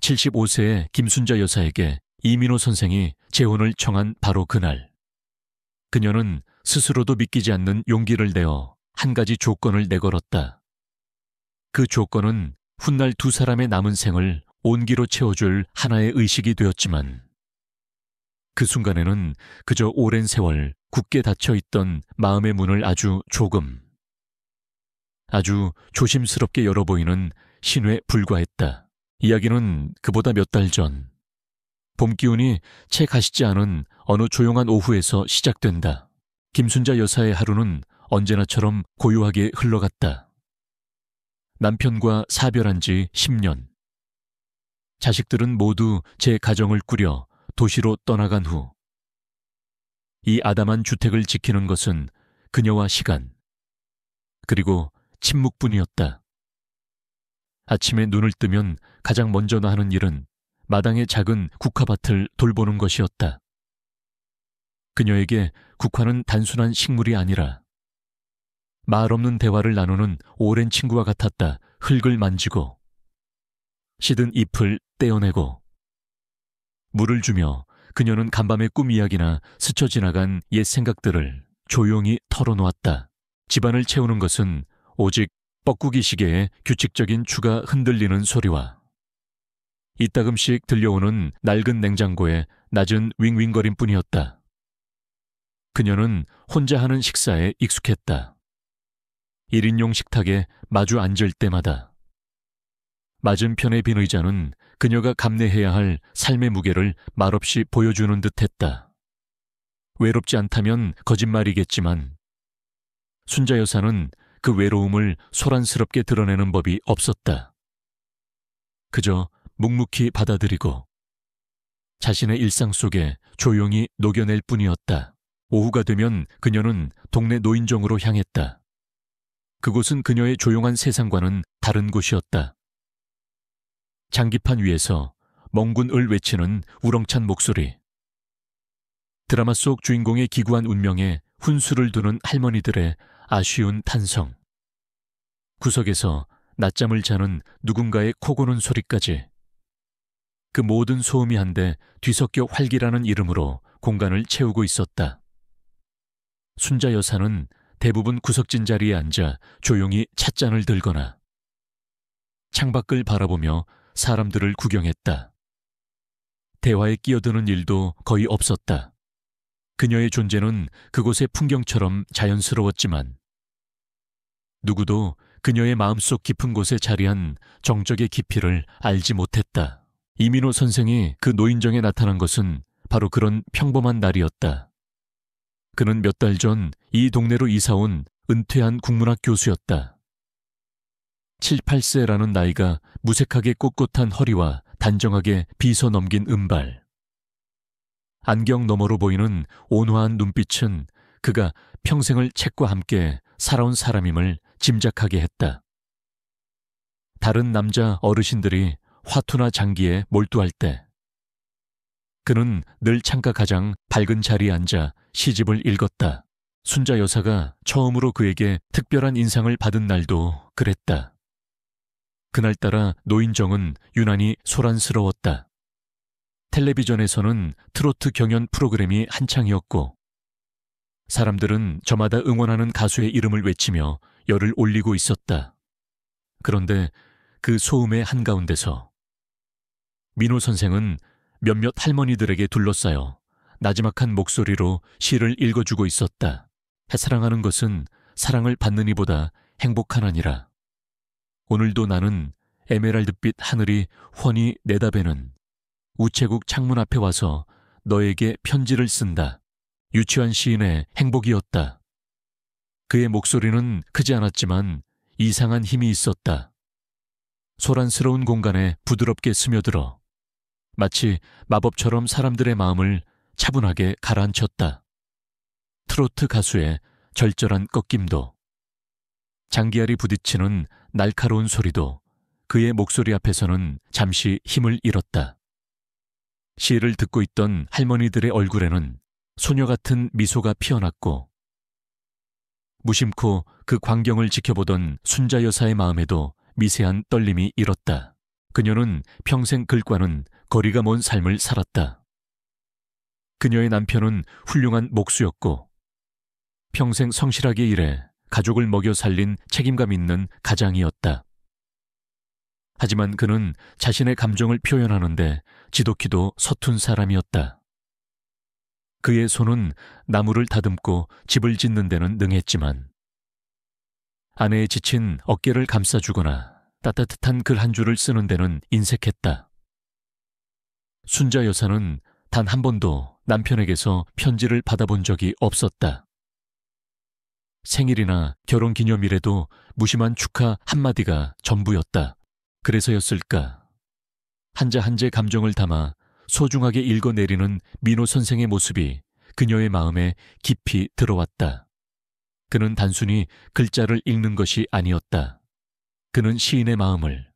75세의 김순자 여사에게 이민호 선생이 재혼을 청한 바로 그날, 그녀는 스스로도 믿기지 않는 용기를 내어 한 가지 조건을 내걸었다. 그 조건은 훗날 두 사람의 남은 생을 온기로 채워줄 하나의 의식이 되었지만, 그 순간에는 그저 오랜 세월 굳게 닫혀있던 마음의 문을 아주 조심스럽게 열어 보이는 신호에 불과했다. 이야기는 그보다 몇 달 전, 봄 기운이 채 가시지 않은 어느 조용한 오후에서 시작된다. 김순자 여사의 하루는 언제나처럼 고요하게 흘러갔다. 남편과 사별한 지 10년. 자식들은 모두 제 가정을 꾸려 도시로 떠나간 후, 이 아담한 주택을 지키는 것은 그녀와 시간, 그리고 침묵뿐이었다. 아침에 눈을 뜨면 가장 먼저 하는 일은 마당의 작은 국화밭을 돌보는 것이었다. 그녀에게 국화는 단순한 식물이 아니라 말 없는 대화를 나누는 오랜 친구와 같았다. 흙을 만지고, 시든 잎을 떼어내고, 물을 주며 그녀는 간밤의 꿈 이야기나 스쳐 지나간 옛 생각들을 조용히 털어놓았다. 집안을 채우는 것은 오직 뻐꾸기 시계의 규칙적인 추가 흔들리는 소리와 이따금씩 들려오는 낡은 냉장고의 낮은 윙윙거림뿐이었다. 그녀는 혼자 하는 식사에 익숙했다. 1인용 식탁에 마주 앉을 때마다 맞은편의 빈 의자는 그녀가 감내해야 할 삶의 무게를 말없이 보여주는 듯했다. 외롭지 않다면 거짓말이겠지만 순자 여사는 그 외로움을 소란스럽게 드러내는 법이 없었다. 그저 묵묵히 받아들이고 자신의 일상 속에 조용히 녹여낼 뿐이었다. 오후가 되면 그녀는 동네 노인정으로 향했다. 그곳은 그녀의 조용한 세상과는 다른 곳이었다. 장기판 위에서 멍군 을 외치는 우렁찬 목소리, 드라마 속 주인공의 기구한 운명에 훈수를 두는 할머니들의 아쉬운 탄성, 구석에서 낮잠을 자는 누군가의 코 고는 소리까지, 그 모든 소음이 한데 뒤섞여 활기라는 이름으로 공간을 채우고 있었다. 순자 여사는 대부분 구석진 자리에 앉아 조용히 찻잔을 들거나 창밖을 바라보며 사람들을 구경했다. 대화에 끼어드는 일도 거의 없었다. 그녀의 존재는 그곳의 풍경처럼 자연스러웠지만 누구도 그녀의 마음속 깊은 곳에 자리한 정적의 깊이를 알지 못했다. 이민호 선생이 그 노인정에 나타난 것은 바로 그런 평범한 날이었다. 그는 몇 달 전 이 동네로 이사온 은퇴한 국문학 교수였다. 7, 8세라는 나이가 무색하게 꼿꼿한 허리와 단정하게 빗어 넘긴 은발. 안경 너머로 보이는 온화한 눈빛은 그가 평생을 책과 함께 살아온 사람임을 짐작하게 했다. 다른 남자 어르신들이 화투나 장기에 몰두할 때 그는 늘 창가 가장 밝은 자리에 앉아 시집을 읽었다. 순자 여사가 처음으로 그에게 특별한 인상을 받은 날도 그랬다. 그날따라 노인정은 유난히 소란스러웠다. 텔레비전에서는 트로트 경연 프로그램이 한창이었고 사람들은 저마다 응원하는 가수의 이름을 외치며 열을 올리고 있었다. 그런데 그 소음의 한가운데서 민호 선생은 몇몇 할머니들에게 둘러싸여 나지막한 목소리로 시를 읽어주고 있었다. 사랑하는 것은 사랑을 받는 이보다 행복하나니라. 오늘도 나는 에메랄드빛 하늘이 훤히 내다배는 우체국 창문 앞에 와서 너에게 편지를 쓴다. 유치한 시인의 행복이었다. 그의 목소리는 크지 않았지만 이상한 힘이 있었다. 소란스러운 공간에 부드럽게 스며들어 마치 마법처럼 사람들의 마음을 차분하게 가라앉혔다. 트로트 가수의 절절한 꺾임도, 장기알이 부딪히는 날카로운 소리도 그의 목소리 앞에서는 잠시 힘을 잃었다. 시를 듣고 있던 할머니들의 얼굴에는 소녀 같은 미소가 피어났고 무심코 그 광경을 지켜보던 순자 여사의 마음에도 미세한 떨림이 일었다. 그녀는 평생 글과는 거리가 먼 삶을 살았다. 그녀의 남편은 훌륭한 목수였고 평생 성실하게 일해 가족을 먹여 살린 책임감 있는 가장이었다. 하지만 그는 자신의 감정을 표현하는데 지독히도 서툰 사람이었다. 그의 손은 나무를 다듬고 집을 짓는 데는 능했지만 아내의 지친 어깨를 감싸주거나 따뜻한 글 한 줄을 쓰는 데는 인색했다. 순자 여사는 단 한 번도 남편에게서 편지를 받아본 적이 없었다. 생일이나 결혼기념일에도 무심한 축하 한마디가 전부였다. 그래서였을까? 한자 한자 감정을 담아 소중하게 읽어내리는 민호 선생의 모습이 그녀의 마음에 깊이 들어왔다. 그는 단순히 글자를 읽는 것이 아니었다. 그는 시인의 마음을,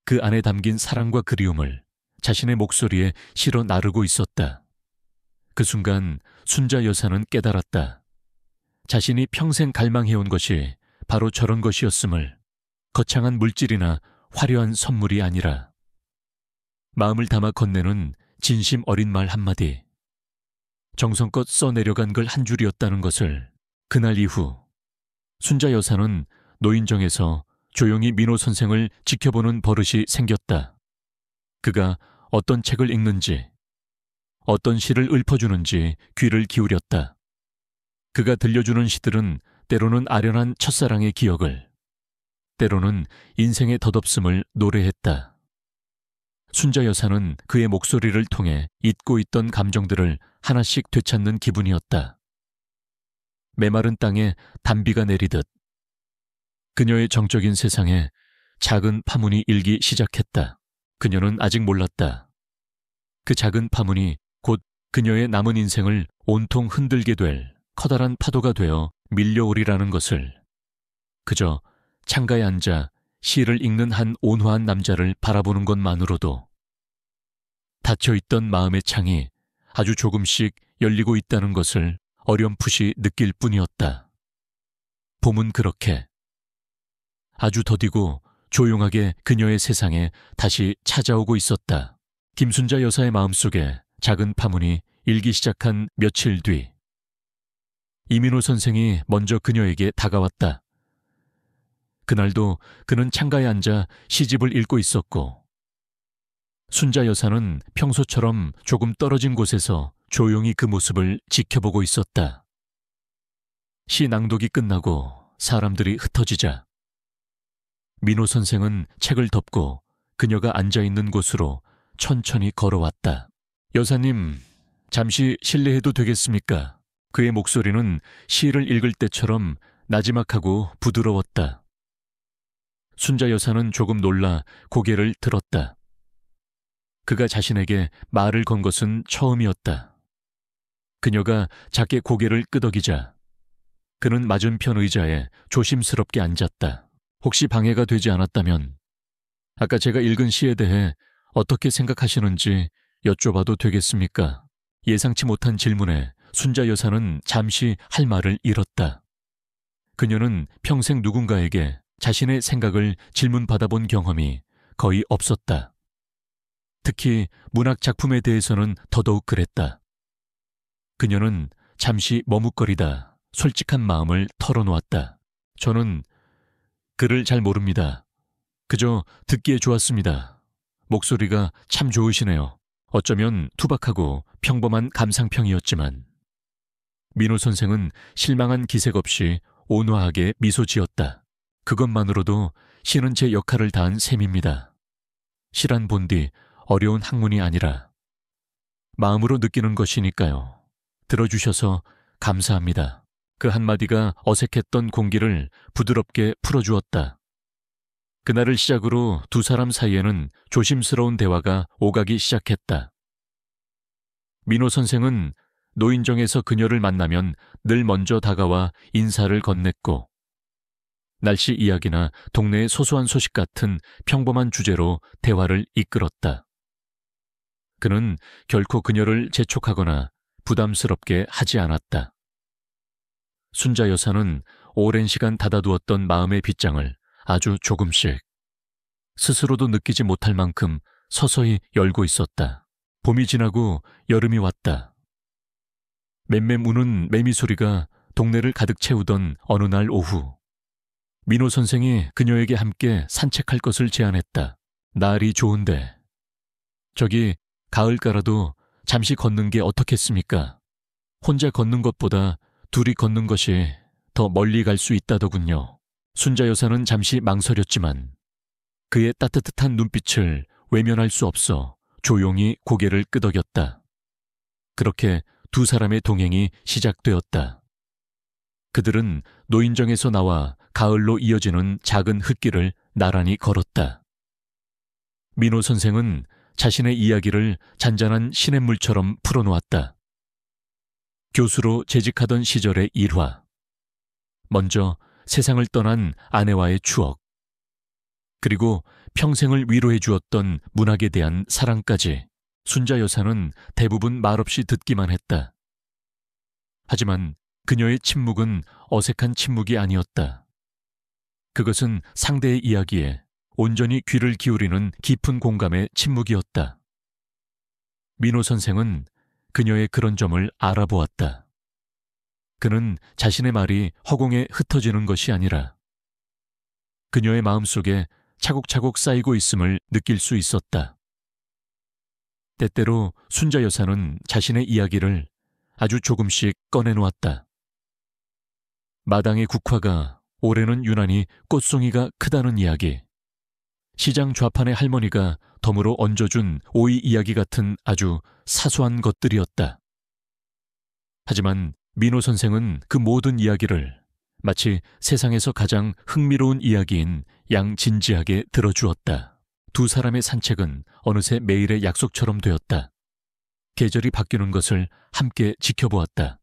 그 안에 담긴 사랑과 그리움을 자신의 목소리에 실어 나르고 있었다. 그 순간 순자 여사는 깨달았다. 자신이 평생 갈망해온 것이 바로 저런 것이었음을, 거창한 물질이나 화려한 선물이 아니라 마음을 담아 건네는 진심 어린 말 한마디, 정성껏 써내려간 글 한 줄이었다는 것을 그날 이후 순자 여사는 노인정에서 조용히 민호 선생을 지켜보는 버릇이 생겼다. 그가 어떤 책을 읽는지, 어떤 시를 읊어주는지 귀를 기울였다. 그가 들려주는 시들은 때로는 아련한 첫사랑의 기억을, 때로는 인생의 덧없음을 노래했다. 순자 여사는 그의 목소리를 통해 잊고 있던 감정들을 하나씩 되찾는 기분이었다. 메마른 땅에 단비가 내리듯 그녀의 정적인 세상에 작은 파문이 일기 시작했다. 그녀는 아직 몰랐다. 그 작은 파문이 곧 그녀의 남은 인생을 온통 흔들게 될 커다란 파도가 되어 밀려오리라는 것을. 그저 창가에 앉아 시를 읽는 한 온화한 남자를 바라보는 것만으로도 닫혀있던 마음의 창이 아주 조금씩 열리고 있다는 것을 어렴풋이 느낄 뿐이었다. 봄은 그렇게 아주 더디고 조용하게 그녀의 세상에 다시 찾아오고 있었다. 김순자 여사의 마음속에 작은 파문이 일기 시작한 며칠 뒤, 이민호 선생이 먼저 그녀에게 다가왔다. 그날도 그는 창가에 앉아 시집을 읽고 있었고 순자 여사는 평소처럼 조금 떨어진 곳에서 조용히 그 모습을 지켜보고 있었다. 시 낭독이 끝나고 사람들이 흩어지자 민호 선생은 책을 덮고 그녀가 앉아있는 곳으로 천천히 걸어왔다. 여사님, 잠시 실례해도 되겠습니까? 그의 목소리는 시를 읽을 때처럼 나지막하고 부드러웠다. 순자 여사는 조금 놀라 고개를 들었다. 그가 자신에게 말을 건 것은 처음이었다. 그녀가 작게 고개를 끄덕이자 그는 맞은편 의자에 조심스럽게 앉았다. 혹시 방해가 되지 않았다면 아까 제가 읽은 시에 대해 어떻게 생각하시는지 여쭤봐도 되겠습니까? 예상치 못한 질문에 순자 여사는 잠시 할 말을 잃었다. 그녀는 평생 누군가에게 자신의 생각을 질문받아본 경험이 거의 없었다. 특히 문학 작품에 대해서는 더더욱 그랬다. 그녀는 잠시 머뭇거리다 솔직한 마음을 털어놓았다. 저는 글을 잘 모릅니다. 그저 듣기에 좋았습니다. 목소리가 참 좋으시네요. 어쩌면 투박하고 평범한 감상평이었지만 민호 선생은 실망한 기색 없이 온화하게 미소 지었다. 그것만으로도 시는 제 역할을 다한 셈입니다. 시란 본디 어려운 학문이 아니라 마음으로 느끼는 것이니까요. 들어주셔서 감사합니다. 그 한마디가 어색했던 공기를 부드럽게 풀어주었다. 그날을 시작으로 두 사람 사이에는 조심스러운 대화가 오가기 시작했다. 민호 선생은 노인정에서 그녀를 만나면 늘 먼저 다가와 인사를 건넸고 날씨 이야기나 동네의 소소한 소식 같은 평범한 주제로 대화를 이끌었다. 그는 결코 그녀를 재촉하거나 부담스럽게 하지 않았다. 순자 여사는 오랜 시간 닫아두었던 마음의 빗장을 아주 조금씩, 스스로도 느끼지 못할 만큼 서서히 열고 있었다. 봄이 지나고 여름이 왔다. 맴맴 우는 매미 소리가 동네를 가득 채우던 어느 날 오후, 민호 선생이 그녀에게 함께 산책할 것을 제안했다. 날이 좋은데 저기 가을가라도 잠시 걷는 게 어떻겠습니까? 혼자 걷는 것보다 둘이 걷는 것이 더 멀리 갈 수 있다더군요. 순자 여사는 잠시 망설였지만 그의 따뜻한 눈빛을 외면할 수 없어 조용히 고개를 끄덕였다. 그렇게 두 사람의 동행이 시작되었다. 그들은 노인정에서 나와 가을로 이어지는 작은 흙길을 나란히 걸었다. 민호 선생은 자신의 이야기를 잔잔한 시냇물처럼 풀어놓았다. 교수로 재직하던 시절의 일화, 먼저 세상을 떠난 아내와의 추억, 그리고 평생을 위로해 주었던 문학에 대한 사랑까지 순자 여사는 대부분 말없이 듣기만 했다. 하지만 그녀의 침묵은 어색한 침묵이 아니었다. 그것은 상대의 이야기에 온전히 귀를 기울이는 깊은 공감의 침묵이었다. 민호 선생은 그녀의 그런 점을 알아보았다. 그는 자신의 말이 허공에 흩어지는 것이 아니라 그녀의 마음속에 차곡차곡 쌓이고 있음을 느낄 수 있었다. 때때로 순자 여사는 자신의 이야기를 아주 조금씩 꺼내놓았다. 마당의 국화가 올해는 유난히 꽃송이가 크다는 이야기, 시장 좌판의 할머니가 덤으로 얹어준 오이 이야기 같은 아주 사소한 것들이었다. 하지만 민호 선생은 그 모든 이야기를 마치 세상에서 가장 흥미로운 이야기인 양진지하게 들어주었다. 두 사람의 산책은 어느새 매일의 약속처럼 되었다. 계절이 바뀌는 것을 함께 지켜보았다.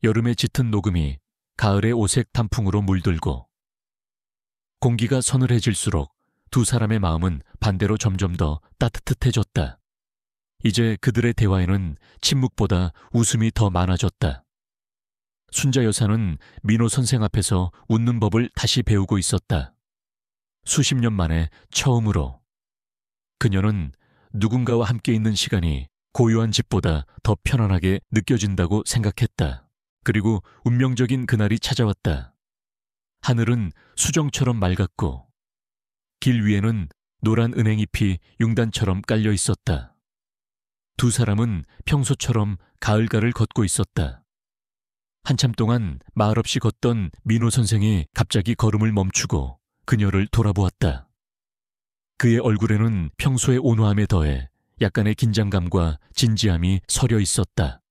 여름의 짙은 녹음이 가을의 오색 단풍으로 물들고 공기가 서늘해질수록 두 사람의 마음은 반대로 점점 더 따뜻해졌다. 이제 그들의 대화에는 침묵보다 웃음이 더 많아졌다. 순자 여사는 민호 선생 앞에서 웃는 법을 다시 배우고 있었다. 수십 년 만에 처음으로 그녀는 누군가와 함께 있는 시간이 고요한 집보다 더 편안하게 느껴진다고 생각했다. 그리고 운명적인 그날이 찾아왔다. 하늘은 수정처럼 맑았고 길 위에는 노란 은행잎이 융단처럼 깔려 있었다. 두 사람은 평소처럼 가을가를 걷고 있었다. 한참 동안 말없이 걷던 민호 선생이 갑자기 걸음을 멈추고 그녀를 돌아보았다. 그의 얼굴에는 평소의 온화함에 더해 약간의 긴장감과 진지함이 서려 있었다.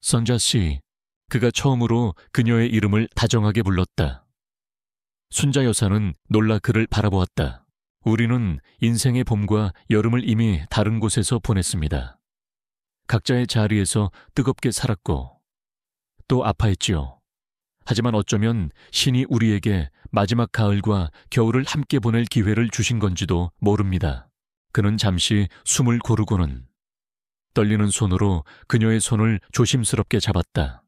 선자 씨, 그가 처음으로 그녀의 이름을 다정하게 불렀다. 순자 여사는 놀라 그를 바라보았다. 우리는 인생의 봄과 여름을 이미 다른 곳에서 보냈습니다. 각자의 자리에서 뜨겁게 살았고 또 아파했지요. 하지만 어쩌면 신이 우리에게 마지막 가을과 겨울을 함께 보낼 기회를 주신 건지도 모릅니다. 그는 잠시 숨을 고르고는 떨리는 손으로 그녀의 손을 조심스럽게 잡았다.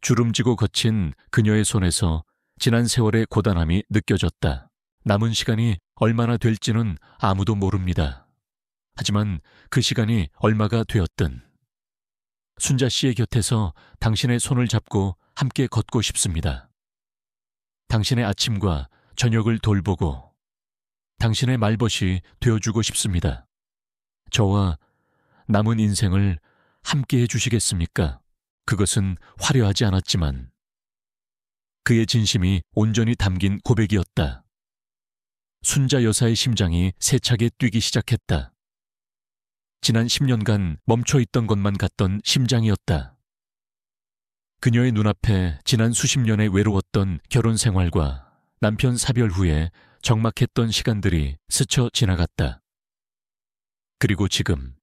주름지고 거친 그녀의 손에서 지난 세월의 고단함이 느껴졌다. 남은 시간이 얼마나 될지는 아무도 모릅니다. 하지만 그 시간이 얼마가 되었든 순자 씨의 곁에서 당신의 손을 잡고 함께 걷고 싶습니다. 당신의 아침과 저녁을 돌보고 당신의 말벗이 되어주고 싶습니다. 저와 남은 인생을 함께 해주시겠습니까? 그것은 화려하지 않았지만 그의 진심이 온전히 담긴 고백이었다. 순자 여사의 심장이 세차게 뛰기 시작했다. 지난 10년간 멈춰있던 것만 같던 심장이었다. 그녀의 눈앞에 지난 수십 년의 외로웠던 결혼 생활과 남편 사별 후에 적막했던 시간들이 스쳐 지나갔다. 그리고 지금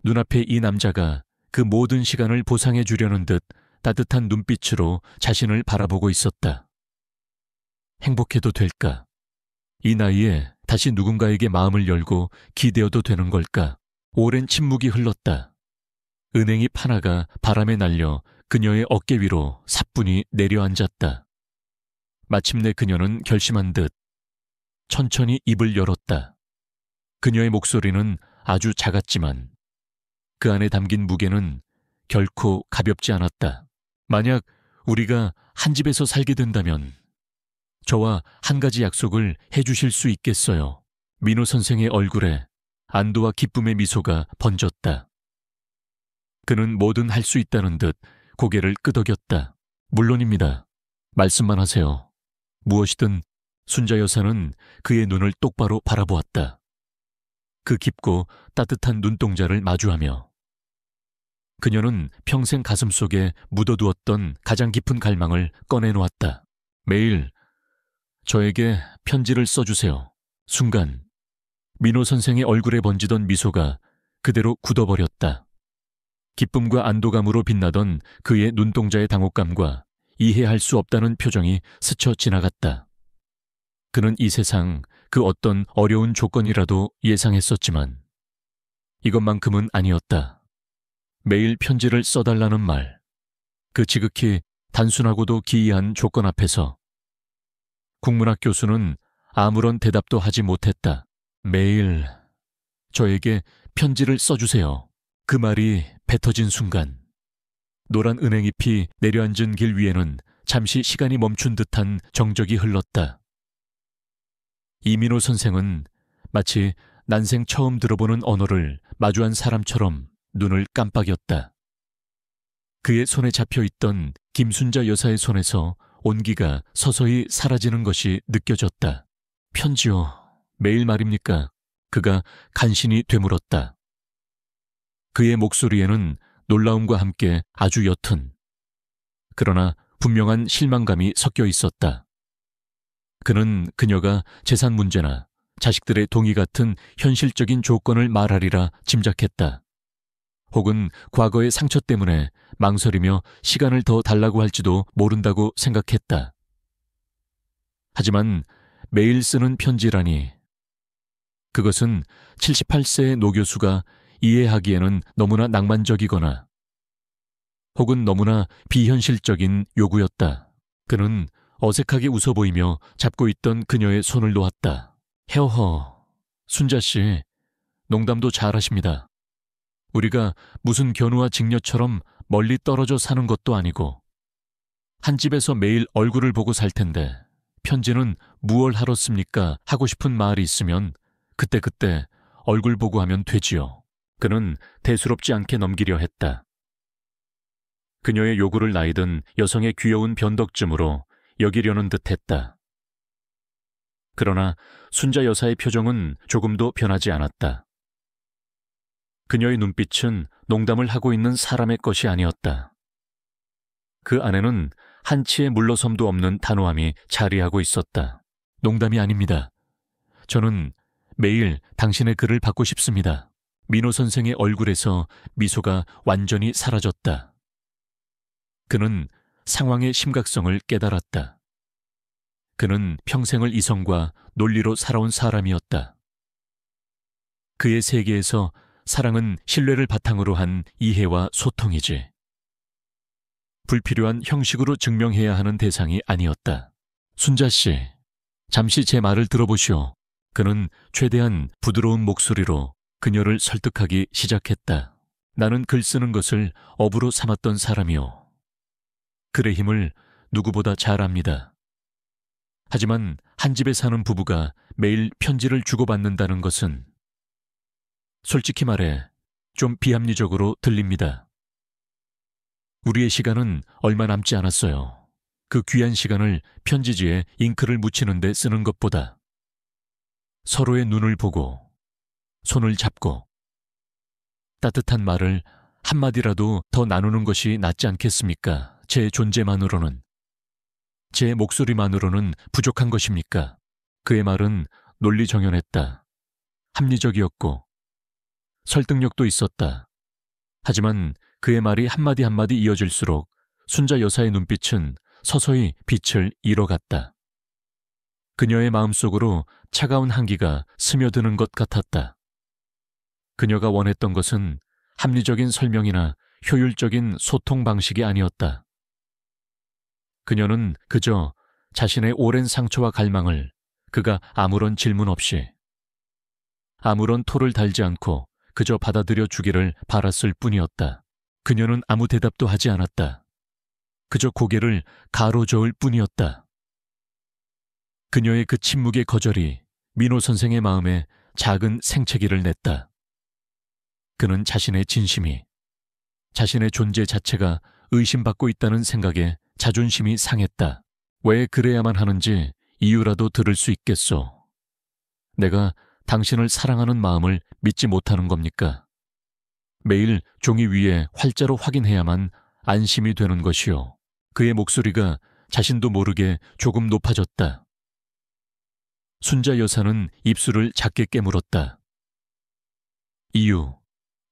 눈앞에 이 남자가 그 모든 시간을 보상해 주려는 듯 따뜻한 눈빛으로 자신을 바라보고 있었다. 행복해도 될까? 이 나이에 다시 누군가에게 마음을 열고 기대어도 되는 걸까? 오랜 침묵이 흘렀다. 은행잎 하나가 바람에 날려 그녀의 어깨 위로 사뿐히 내려앉았다. 마침내 그녀는 결심한 듯 천천히 입을 열었다. 그녀의 목소리는 아주 작았지만 그 안에 담긴 무게는 결코 가볍지 않았다. 만약 우리가 한 집에서 살게 된다면 저와 한 가지 약속을 해주실 수 있겠어요? 민호 선생의 얼굴에 안도와 기쁨의 미소가 번졌다. 그는 뭐든 할 수 있다는 듯 고개를 끄덕였다. 물론입니다. 말씀만 하세요. 무엇이든. 순자 여사는 그의 눈을 똑바로 바라보았다. 그 깊고 따뜻한 눈동자를 마주하며 그녀는 평생 가슴속에 묻어두었던 가장 깊은 갈망을 꺼내놓았다. 매일 저에게 편지를 써주세요. 순간 민호 선생의 얼굴에 번지던 미소가 그대로 굳어버렸다. 기쁨과 안도감으로 빛나던 그의 눈동자의 당혹감과 이해할 수 없다는 표정이 스쳐 지나갔다. 그는 이 세상 그 어떤 어려운 조건이라도 예상했었지만 이것만큼은 아니었다. 매일 편지를 써달라는 말, 그 지극히 단순하고도 기이한 조건 앞에서 국문학 교수는 아무런 대답도 하지 못했다. 매일 저에게 편지를 써주세요. 그 말이 뱉어진 순간 노란 은행잎이 내려앉은 길 위에는 잠시 시간이 멈춘 듯한 정적이 흘렀다. 이민호 선생은 마치 난생 처음 들어보는 언어를 마주한 사람처럼 눈을 깜빡였다. 그의 손에 잡혀있던 김순자 여사의 손에서 온기가 서서히 사라지는 것이 느껴졌다. 편지요. 매일 말입니까? 그가 간신히 되물었다. 그의 목소리에는 놀라움과 함께 아주 옅은 그러나 분명한 실망감이 섞여 있었다. 그는 그녀가 재산 문제나 자식들의 동의 같은 현실적인 조건을 말하리라 짐작했다. 혹은 과거의 상처 때문에 망설이며 시간을 더 달라고 할지도 모른다고 생각했다. 하지만 매일 쓰는 편지라니 그것은 78세의 노 교수가 이해하기에는 너무나 낭만적이거나 혹은 너무나 비현실적인 요구였다. 그는 어색하게 웃어 보이며 잡고 있던 그녀의 손을 놓았다. 헤어허, 순자씨, 농담도 잘하십니다. 우리가 무슨 견우와 직녀처럼 멀리 떨어져 사는 것도 아니고 한 집에서 매일 얼굴을 보고 살 텐데 편지는 무얼 하러 씁니까? 하고 싶은 말이 있으면 그때그때 얼굴 보고 하면 되지요. 그는 대수롭지 않게 넘기려 했다. 그녀의 요구를 나이든 여성의 귀여운 변덕쯤으로 여기려는 듯했다. 그러나 순자 여사의 표정은 조금도 변하지 않았다. 그녀의 눈빛은 농담을 하고 있는 사람의 것이 아니었다. 그 안에는 한치의 물러섬도 없는 단호함이 자리하고 있었다. 농담이 아닙니다. 저는 매일 당신의 글을 받고 싶습니다. 민호 선생의 얼굴에서 미소가 완전히 사라졌다. 그는 상황의 심각성을 깨달았다. 그는 평생을 이성과 논리로 살아온 사람이었다. 그의 세계에서 사랑은 신뢰를 바탕으로 한 이해와 소통이지. 불필요한 형식으로 증명해야 하는 대상이 아니었다. 순자씨, 잠시 제 말을 들어보시오. 그는 최대한 부드러운 목소리로 그녀를 설득하기 시작했다. 나는 글 쓰는 것을 업으로 삼았던 사람이오. 글의 힘을 누구보다 잘 압니다. 하지만 한 집에 사는 부부가 매일 편지를 주고받는다는 것은 솔직히 말해 좀 비합리적으로 들립니다. 우리의 시간은 얼마 남지 않았어요. 그 귀한 시간을 편지지에 잉크를 묻히는 데 쓰는 것보다 서로의 눈을 보고 손을 잡고 따뜻한 말을 한마디라도 더 나누는 것이 낫지 않겠습니까? 제 존재만으로는, 제 목소리만으로는 부족한 것입니까? 그의 말은 논리정연했다. 합리적이었고 설득력도 있었다. 하지만 그의 말이 한마디 한마디 이어질수록 순자 여사의 눈빛은 서서히 빛을 잃어갔다. 그녀의 마음속으로 차가운 한기가 스며드는 것 같았다. 그녀가 원했던 것은 합리적인 설명이나 효율적인 소통 방식이 아니었다. 그녀는 그저 자신의 오랜 상처와 갈망을 그가 아무런 질문 없이, 아무런 토를 달지 않고 그저 받아들여 주기를 바랐을 뿐이었다. 그녀는 아무 대답도 하지 않았다. 그저 고개를 가로저을 뿐이었다. 그녀의 그 침묵의 거절이 민호 선생의 마음에 작은 생채기를 냈다. 그는 자신의 진심이, 자신의 존재 자체가 의심받고 있다는 생각에 자존심이 상했다. 왜 그래야만 하는지 이유라도 들을 수 있겠소. 내가 당신을 사랑하는 마음을 믿지 못하는 겁니까? 매일 종이 위에 활자로 확인해야만 안심이 되는 것이요. 그의 목소리가 자신도 모르게 조금 높아졌다. 순자 여사는 입술을 작게 깨물었다.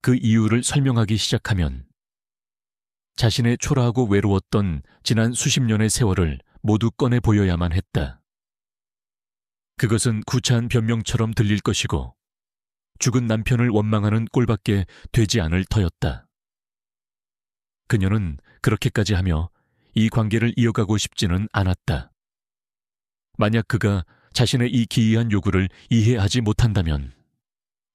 그 이유를 설명하기 시작하면 자신의 초라하고 외로웠던 지난 수십 년의 세월을 모두 꺼내 보여야만 했다. 그것은 구차한 변명처럼 들릴 것이고 죽은 남편을 원망하는 꼴밖에 되지 않을 터였다. 그녀는 그렇게까지 하며 이 관계를 이어가고 싶지는 않았다. 만약 그가 자신의 이 기이한 요구를 이해하지 못한다면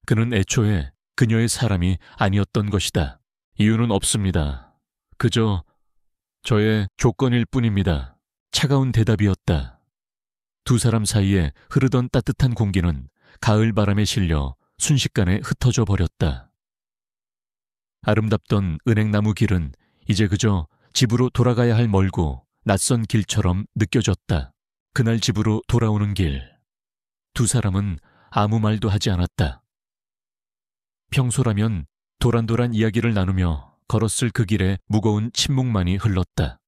그는 애초에 그녀의 사람이 아니었던 것이다. 이유는 없습니다. 그저 저의 조건일 뿐입니다. 차가운 대답이었다. 두 사람 사이에 흐르던 따뜻한 공기는 가을 바람에 실려 순식간에 흩어져 버렸다. 아름답던 은행나무 길은 이제 그저 집으로 돌아가야 할 멀고 낯선 길처럼 느껴졌다. 그날 집으로 돌아오는 길, 두 사람은 아무 말도 하지 않았다. 평소라면 도란도란 이야기를 나누며 걸었을 그 길에 무거운 침묵만이 흘렀다.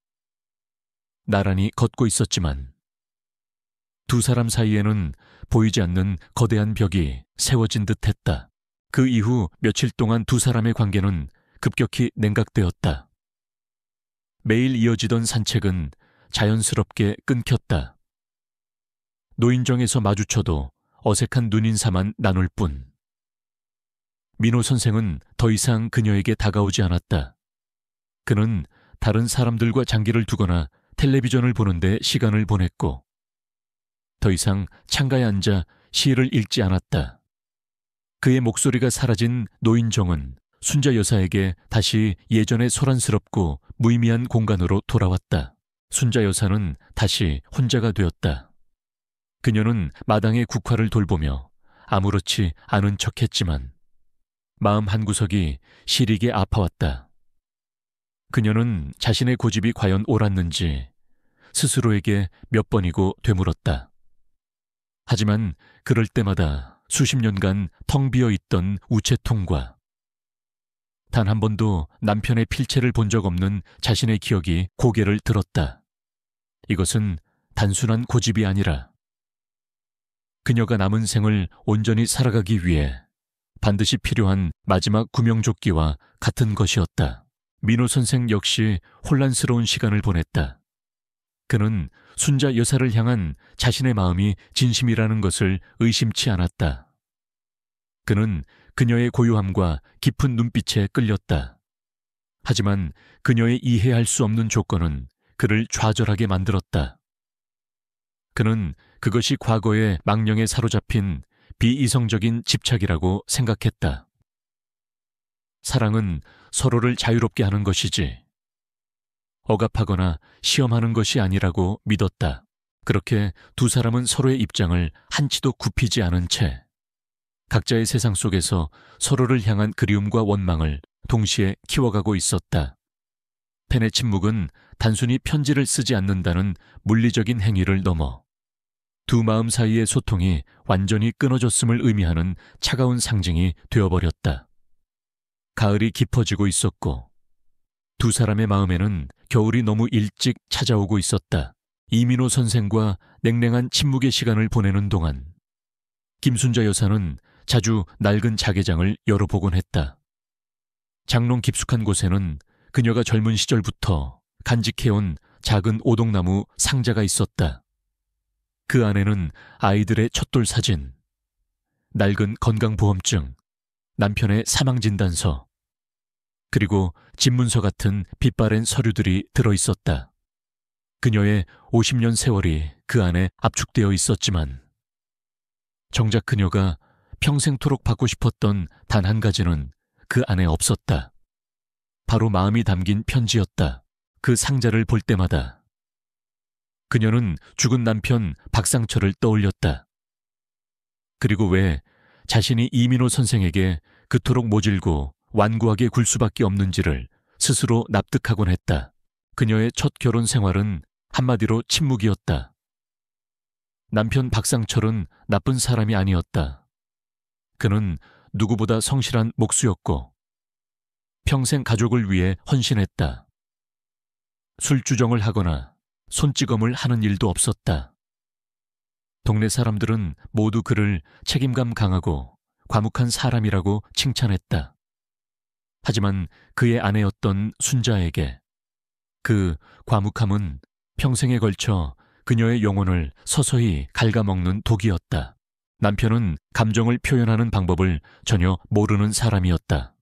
나란히 걷고 있었지만 두 사람 사이에는 보이지 않는 거대한 벽이 세워진 듯했다. 그 이후 며칠 동안 두 사람의 관계는 급격히 냉각되었다. 매일 이어지던 산책은 자연스럽게 끊겼다. 노인정에서 마주쳐도 어색한 눈인사만 나눌 뿐. 민호 선생은 더 이상 그녀에게 다가오지 않았다. 그는 다른 사람들과 장기를 두거나 텔레비전을 보는데 시간을 보냈고 더 이상 창가에 앉아 시를 읽지 않았다. 그의 목소리가 사라진 노인정은 순자 여사에게 다시 예전의 소란스럽고 무의미한 공간으로 돌아왔다. 순자 여사는 다시 혼자가 되었다. 그녀는 마당의 국화를 돌보며 아무렇지 않은 척했지만 마음 한구석이 시리게 아파왔다. 그녀는 자신의 고집이 과연 옳았는지 스스로에게 몇 번이고 되물었다. 하지만 그럴 때마다 수십 년간 텅 비어 있던 우체통과 단 한 번도 남편의 필체를 본 적 없는 자신의 기억이 고개를 들었다. 이것은 단순한 고집이 아니라 그녀가 남은 생을 온전히 살아가기 위해 반드시 필요한 마지막 구명조끼와 같은 것이었다. 민호 선생 역시 혼란스러운 시간을 보냈다. 그는 순자 여사를 향한 자신의 마음이 진심이라는 것을 의심치 않았다. 그는 그녀의 고요함과 깊은 눈빛에 끌렸다. 하지만 그녀의 이해할 수 없는 조건은 그를 좌절하게 만들었다. 그는 그것이 과거의 망령에 사로잡힌 비이성적인 집착이라고 생각했다. 사랑은 서로를 자유롭게 하는 것이지 억압하거나 시험하는 것이 아니라고 믿었다. 그렇게 두 사람은 서로의 입장을 한치도 굽히지 않은 채 각자의 세상 속에서 서로를 향한 그리움과 원망을 동시에 키워가고 있었다. 펜의 침묵은 단순히 편지를 쓰지 않는다는 물리적인 행위를 넘어 두 마음 사이의 소통이 완전히 끊어졌음을 의미하는 차가운 상징이 되어버렸다. 가을이 깊어지고 있었고 두 사람의 마음에는 겨울이 너무 일찍 찾아오고 있었다. 이민호 선생과 냉랭한 침묵의 시간을 보내는 동안 김순자 여사는 자주 낡은 자개장을 열어보곤 했다. 장롱 깊숙한 곳에는 그녀가 젊은 시절부터 간직해온 작은 오동나무 상자가 있었다. 그 안에는 아이들의 촛돌 사진, 낡은 건강보험증, 남편의 사망진단서, 그리고 집문서 같은 빛바랜 서류들이 들어있었다. 그녀의 50년 세월이 그 안에 압축되어 있었지만 정작 그녀가 평생토록 받고 싶었던 단 한 가지는 그 안에 없었다. 바로 마음이 담긴 편지였다. 그 상자를 볼 때마다 그녀는 죽은 남편 박상철을 떠올렸다. 그리고 왜 자신이 이민호 선생에게 그토록 모질고 완고하게 굴 수밖에 없는지를 스스로 납득하곤 했다. 그녀의 첫 결혼 생활은 한마디로 침묵이었다. 남편 박상철은 나쁜 사람이 아니었다. 그는 누구보다 성실한 목수였고 평생 가족을 위해 헌신했다. 술주정을 하거나 손찌검을 하는 일도 없었다. 동네 사람들은 모두 그를 책임감 강하고 과묵한 사람이라고 칭찬했다. 하지만 그의 아내였던 순자에게 그 과묵함은 평생에 걸쳐 그녀의 영혼을 서서히 갉아먹는 독이었다. 남편은 감정을 표현하는 방법을 전혀 모르는 사람이었다.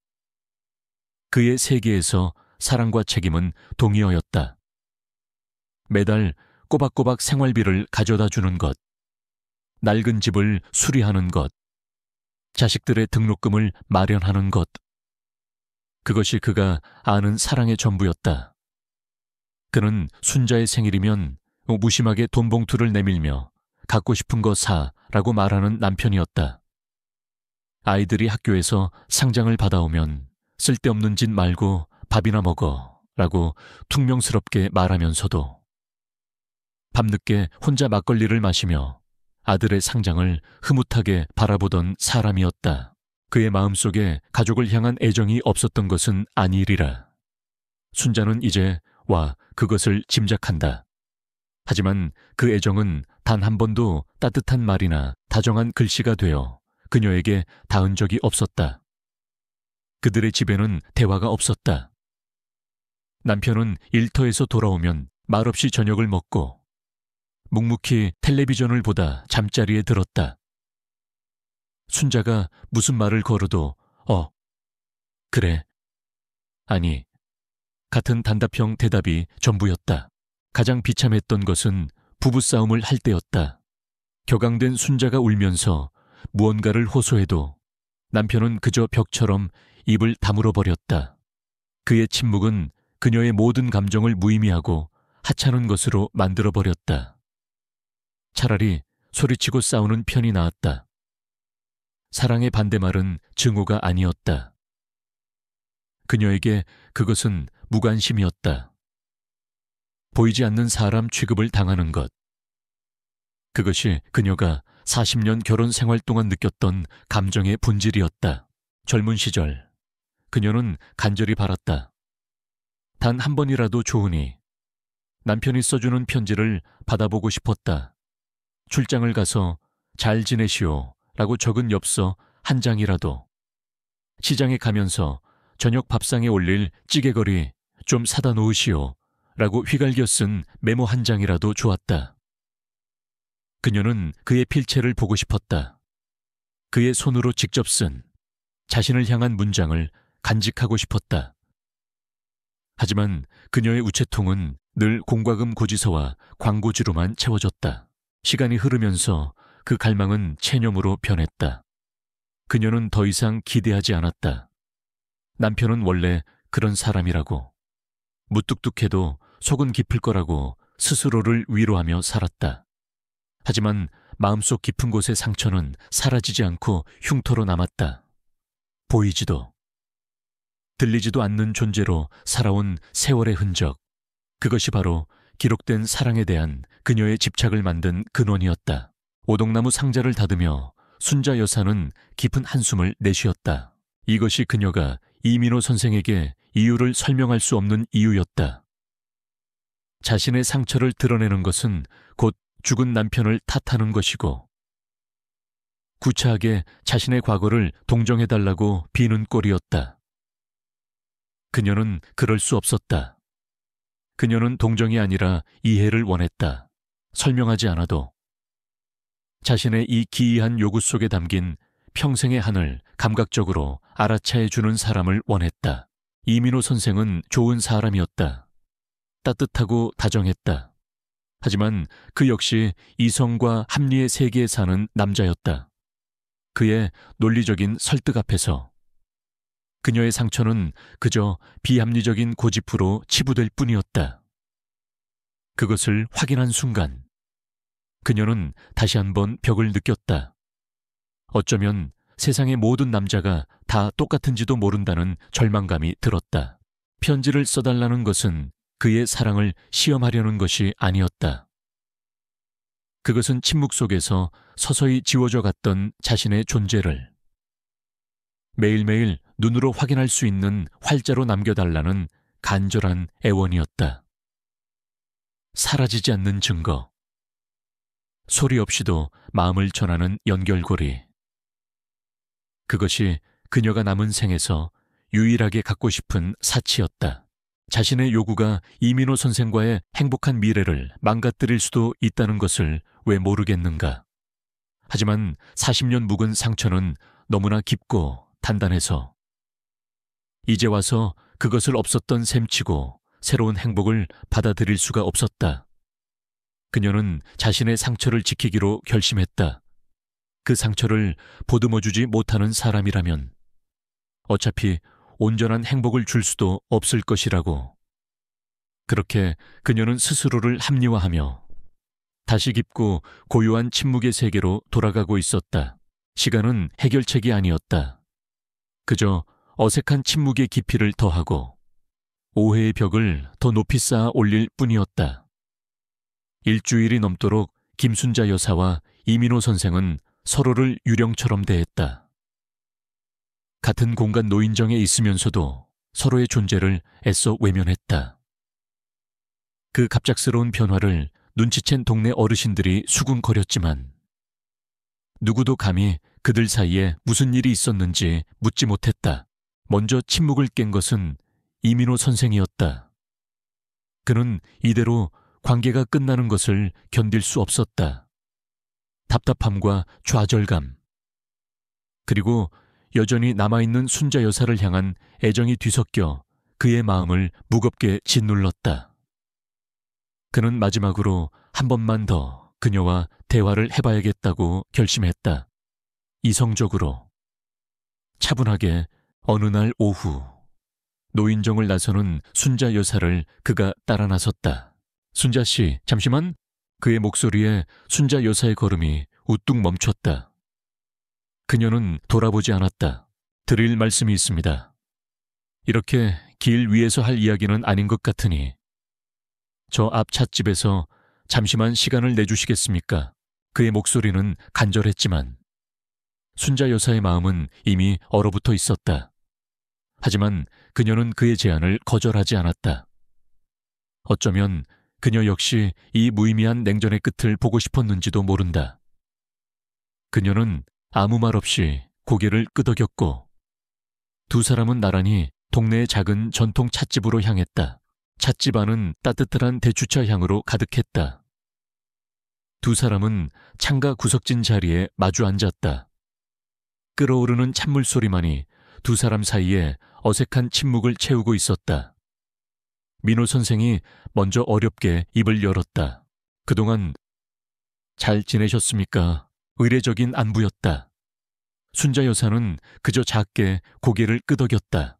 그의 세계에서 사랑과 책임은 동의어였다. 매달 꼬박꼬박 생활비를 가져다 주는 것, 낡은 집을 수리하는 것, 자식들의 등록금을 마련하는 것. 그것이 그가 아는 사랑의 전부였다. 그는 순자의 생일이면 무심하게 돈 봉투를 내밀며 갖고 싶은 거 사라고 말하는 남편이었다. 아이들이 학교에서 상장을 받아오면 쓸데없는 짓 말고 밥이나 먹어 라고 퉁명스럽게 말하면서도 밤늦게 혼자 막걸리를 마시며 아들의 상장을 흐뭇하게 바라보던 사람이었다. 그의 마음속에 가족을 향한 애정이 없었던 것은 아니리라. 순자는 이제 그것을 짐작한다. 하지만 그 애정은 단 한 번도 따뜻한 말이나 다정한 글씨가 되어 그녀에게 닿은 적이 없었다. 그들의 집에는 대화가 없었다. 남편은 일터에서 돌아오면 말없이 저녁을 먹고 묵묵히 텔레비전을 보다 잠자리에 들었다. 순자가 무슨 말을 걸어도 그래, 아니, 같은 단답형 대답이 전부였다. 가장 비참했던 것은 부부싸움을 할 때였다. 격앙된 순자가 울면서 무언가를 호소해도 남편은 그저 벽처럼 입을 다물어 버렸다. 그의 침묵은 그녀의 모든 감정을 무의미하고 하찮은 것으로 만들어 버렸다. 차라리 소리치고 싸우는 편이 나았다. 사랑의 반대말은 증오가 아니었다. 그녀에게 그것은 무관심이었다. 보이지 않는 사람 취급을 당하는 것. 그것이 그녀가 40년 결혼 생활 동안 느꼈던 감정의 본질이었다. 젊은 시절 그녀는 간절히 바랐다. 단 한 번이라도 좋으니 남편이 써주는 편지를 받아보고 싶었다. 출장을 가서 잘 지내시오 라고 적은 엽서 한 장이라도, 시장에 가면서 저녁 밥상에 올릴 찌개거리 좀 사다 놓으시오 라고 휘갈겨 쓴 메모 한 장이라도 좋았다. 그녀는 그의 필체를 보고 싶었다. 그의 손으로 직접 쓴 자신을 향한 문장을 간직하고 싶었다. 하지만 그녀의 우체통은 늘 공과금 고지서와 광고지로만 채워졌다. 시간이 흐르면서 그 갈망은 체념으로 변했다. 그녀는 더 이상 기대하지 않았다. 남편은 원래 그런 사람이라고, 무뚝뚝해도 속은 깊을 거라고 스스로를 위로하며 살았다. 하지만 마음속 깊은 곳의 상처는 사라지지 않고 흉터로 남았다. 보이지도 들리지도 않는 존재로 살아온 세월의 흔적, 그것이 바로 기록된 사랑에 대한 그녀의 집착을 만든 근원이었다. 오동나무 상자를 닫으며 순자 여사는 깊은 한숨을 내쉬었다. 이것이 그녀가 이민호 선생에게 이유를 설명할 수 없는 이유였다. 자신의 상처를 드러내는 것은 곧 죽은 남편을 탓하는 것이고, 구차하게 자신의 과거를 동정해달라고 비는 꼴이었다. 그녀는 그럴 수 없었다. 그녀는 동정이 아니라 이해를 원했다. 설명하지 않아도. 자신의 이 기이한 요구 속에 담긴 평생의 한을 감각적으로 알아차해주는 사람을 원했다. 이민호 선생은 좋은 사람이었다. 따뜻하고 다정했다. 하지만 그 역시 이성과 합리의 세계에 사는 남자였다. 그의 논리적인 설득 앞에서 그녀의 상처는 그저 비합리적인 고집으로 치부될 뿐이었다. 그것을 확인한 순간 그녀는 다시 한번 벽을 느꼈다. 어쩌면 세상의 모든 남자가 다 똑같은지도 모른다는 절망감이 들었다. 편지를 써달라는 것은 그의 사랑을 시험하려는 것이 아니었다. 그것은 침묵 속에서 서서히 지워져 갔던 자신의 존재를 매일매일 눈으로 확인할 수 있는 활자로 남겨달라는 간절한 애원이었다. 사라지지 않는 증거. 소리 없이도 마음을 전하는 연결고리. 그것이 그녀가 남은 생에서 유일하게 갖고 싶은 사치였다. 자신의 요구가 이민호 선생과의 행복한 미래를 망가뜨릴 수도 있다는 것을 왜 모르겠는가. 하지만 40년 묵은 상처는 너무나 깊고 단단해서 이제 와서 그것을 없었던 셈치고 새로운 행복을 받아들일 수가 없었다. 그녀는 자신의 상처를 지키기로 결심했다. 그 상처를 보듬어주지 못하는 사람이라면 어차피 온전한 행복을 줄 수도 없을 것이라고. 그렇게 그녀는 스스로를 합리화하며 다시 깊고 고요한 침묵의 세계로 돌아가고 있었다. 시간은 해결책이 아니었다. 그저 어색한 침묵의 깊이를 더하고 오해의 벽을 더 높이 쌓아 올릴 뿐이었다. 일주일이 넘도록 김순자 여사와 이민호 선생은 서로를 유령처럼 대했다. 같은 공간 노인정에 있으면서도 서로의 존재를 애써 외면했다. 그 갑작스러운 변화를 눈치챈 동네 어르신들이 수군거렸지만 누구도 감히 그들 사이에 무슨 일이 있었는지 묻지 못했다. 먼저 침묵을 깬 것은 이민호 선생이었다. 그는 이대로 관계가 끝나는 것을 견딜 수 없었다. 답답함과 좌절감, 그리고 여전히 남아있는 순자 여사를 향한 애정이 뒤섞여 그의 마음을 무겁게 짓눌렀다. 그는 마지막으로 한 번만 더 그녀와 대화를 해봐야겠다고 결심했다. 이성적으로, 차분하게. 어느 날 오후 노인정을 나서는 순자 여사를 그가 따라 나섰다. 순자 씨, 잠시만. 그의 목소리에 순자 여사의 걸음이 우뚝 멈췄다. 그녀는 돌아보지 않았다. 드릴 말씀이 있습니다. 이렇게 길 위에서 할 이야기는 아닌 것 같으니 저 앞 찻집에서 잠시만 시간을 내주시겠습니까? 그의 목소리는 간절했지만 순자 여사의 마음은 이미 얼어붙어 있었다. 하지만 그녀는 그의 제안을 거절하지 않았다. 어쩌면 그녀 역시 이 무의미한 냉전의 끝을 보고 싶었는지도 모른다. 그녀는 아무 말 없이 고개를 끄덕였고 두 사람은 나란히 동네의 작은 전통 찻집으로 향했다. 찻집 안은 따뜻한 대추차 향으로 가득했다. 두 사람은 창가 구석진 자리에 마주 앉았다. 끓어오르는 찬물 소리만이 두 사람 사이에 어색한 침묵을 채우고 있었다. 민호 선생이 먼저 어렵게 입을 열었다. 그동안 잘 지내셨습니까? 의례적인 안부였다. 순자 여사는 그저 작게 고개를 끄덕였다.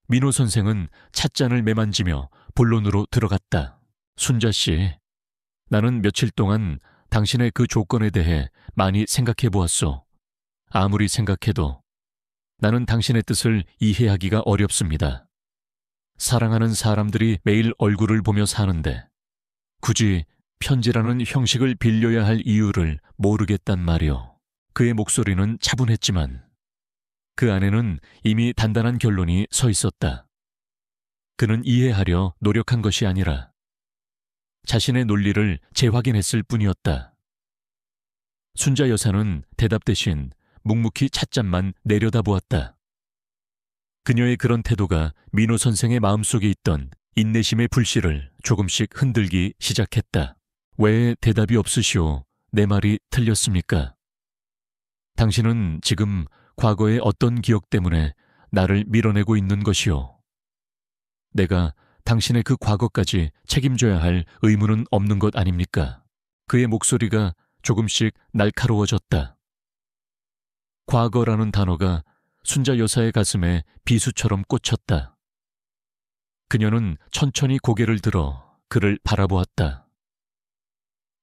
민호 선생은 찻잔을 매만지며 본론으로 들어갔다. 순자 씨, 나는 며칠 동안 당신의 그 조건에 대해 많이 생각해 보았소. 아무리 생각해도 나는 당신의 뜻을 이해하기가 어렵습니다. 사랑하는 사람들이 매일 얼굴을 보며 사는데 굳이 편지라는 형식을 빌려야 할 이유를 모르겠단 말이오. 그의 목소리는 차분했지만 그 안에는 이미 단단한 결론이 서 있었다. 그는 이해하려 노력한 것이 아니라 자신의 논리를 재확인했을 뿐이었다. 순자 여사는 대답 대신 묵묵히 찻잔만 내려다보았다. 그녀의 그런 태도가 민호 선생의 마음속에 있던 인내심의 불씨를 조금씩 흔들기 시작했다. 왜 대답이 없으시오? 내 말이 틀렸습니까? 당신은 지금 과거의 어떤 기억 때문에 나를 밀어내고 있는 것이오. 내가 당신의 그 과거까지 책임져야 할 의무는 없는 것 아닙니까? 그의 목소리가 조금씩 날카로워졌다. 과거라는 단어가 순자 여사의 가슴에 비수처럼 꽂혔다. 그녀는 천천히 고개를 들어 그를 바라보았다.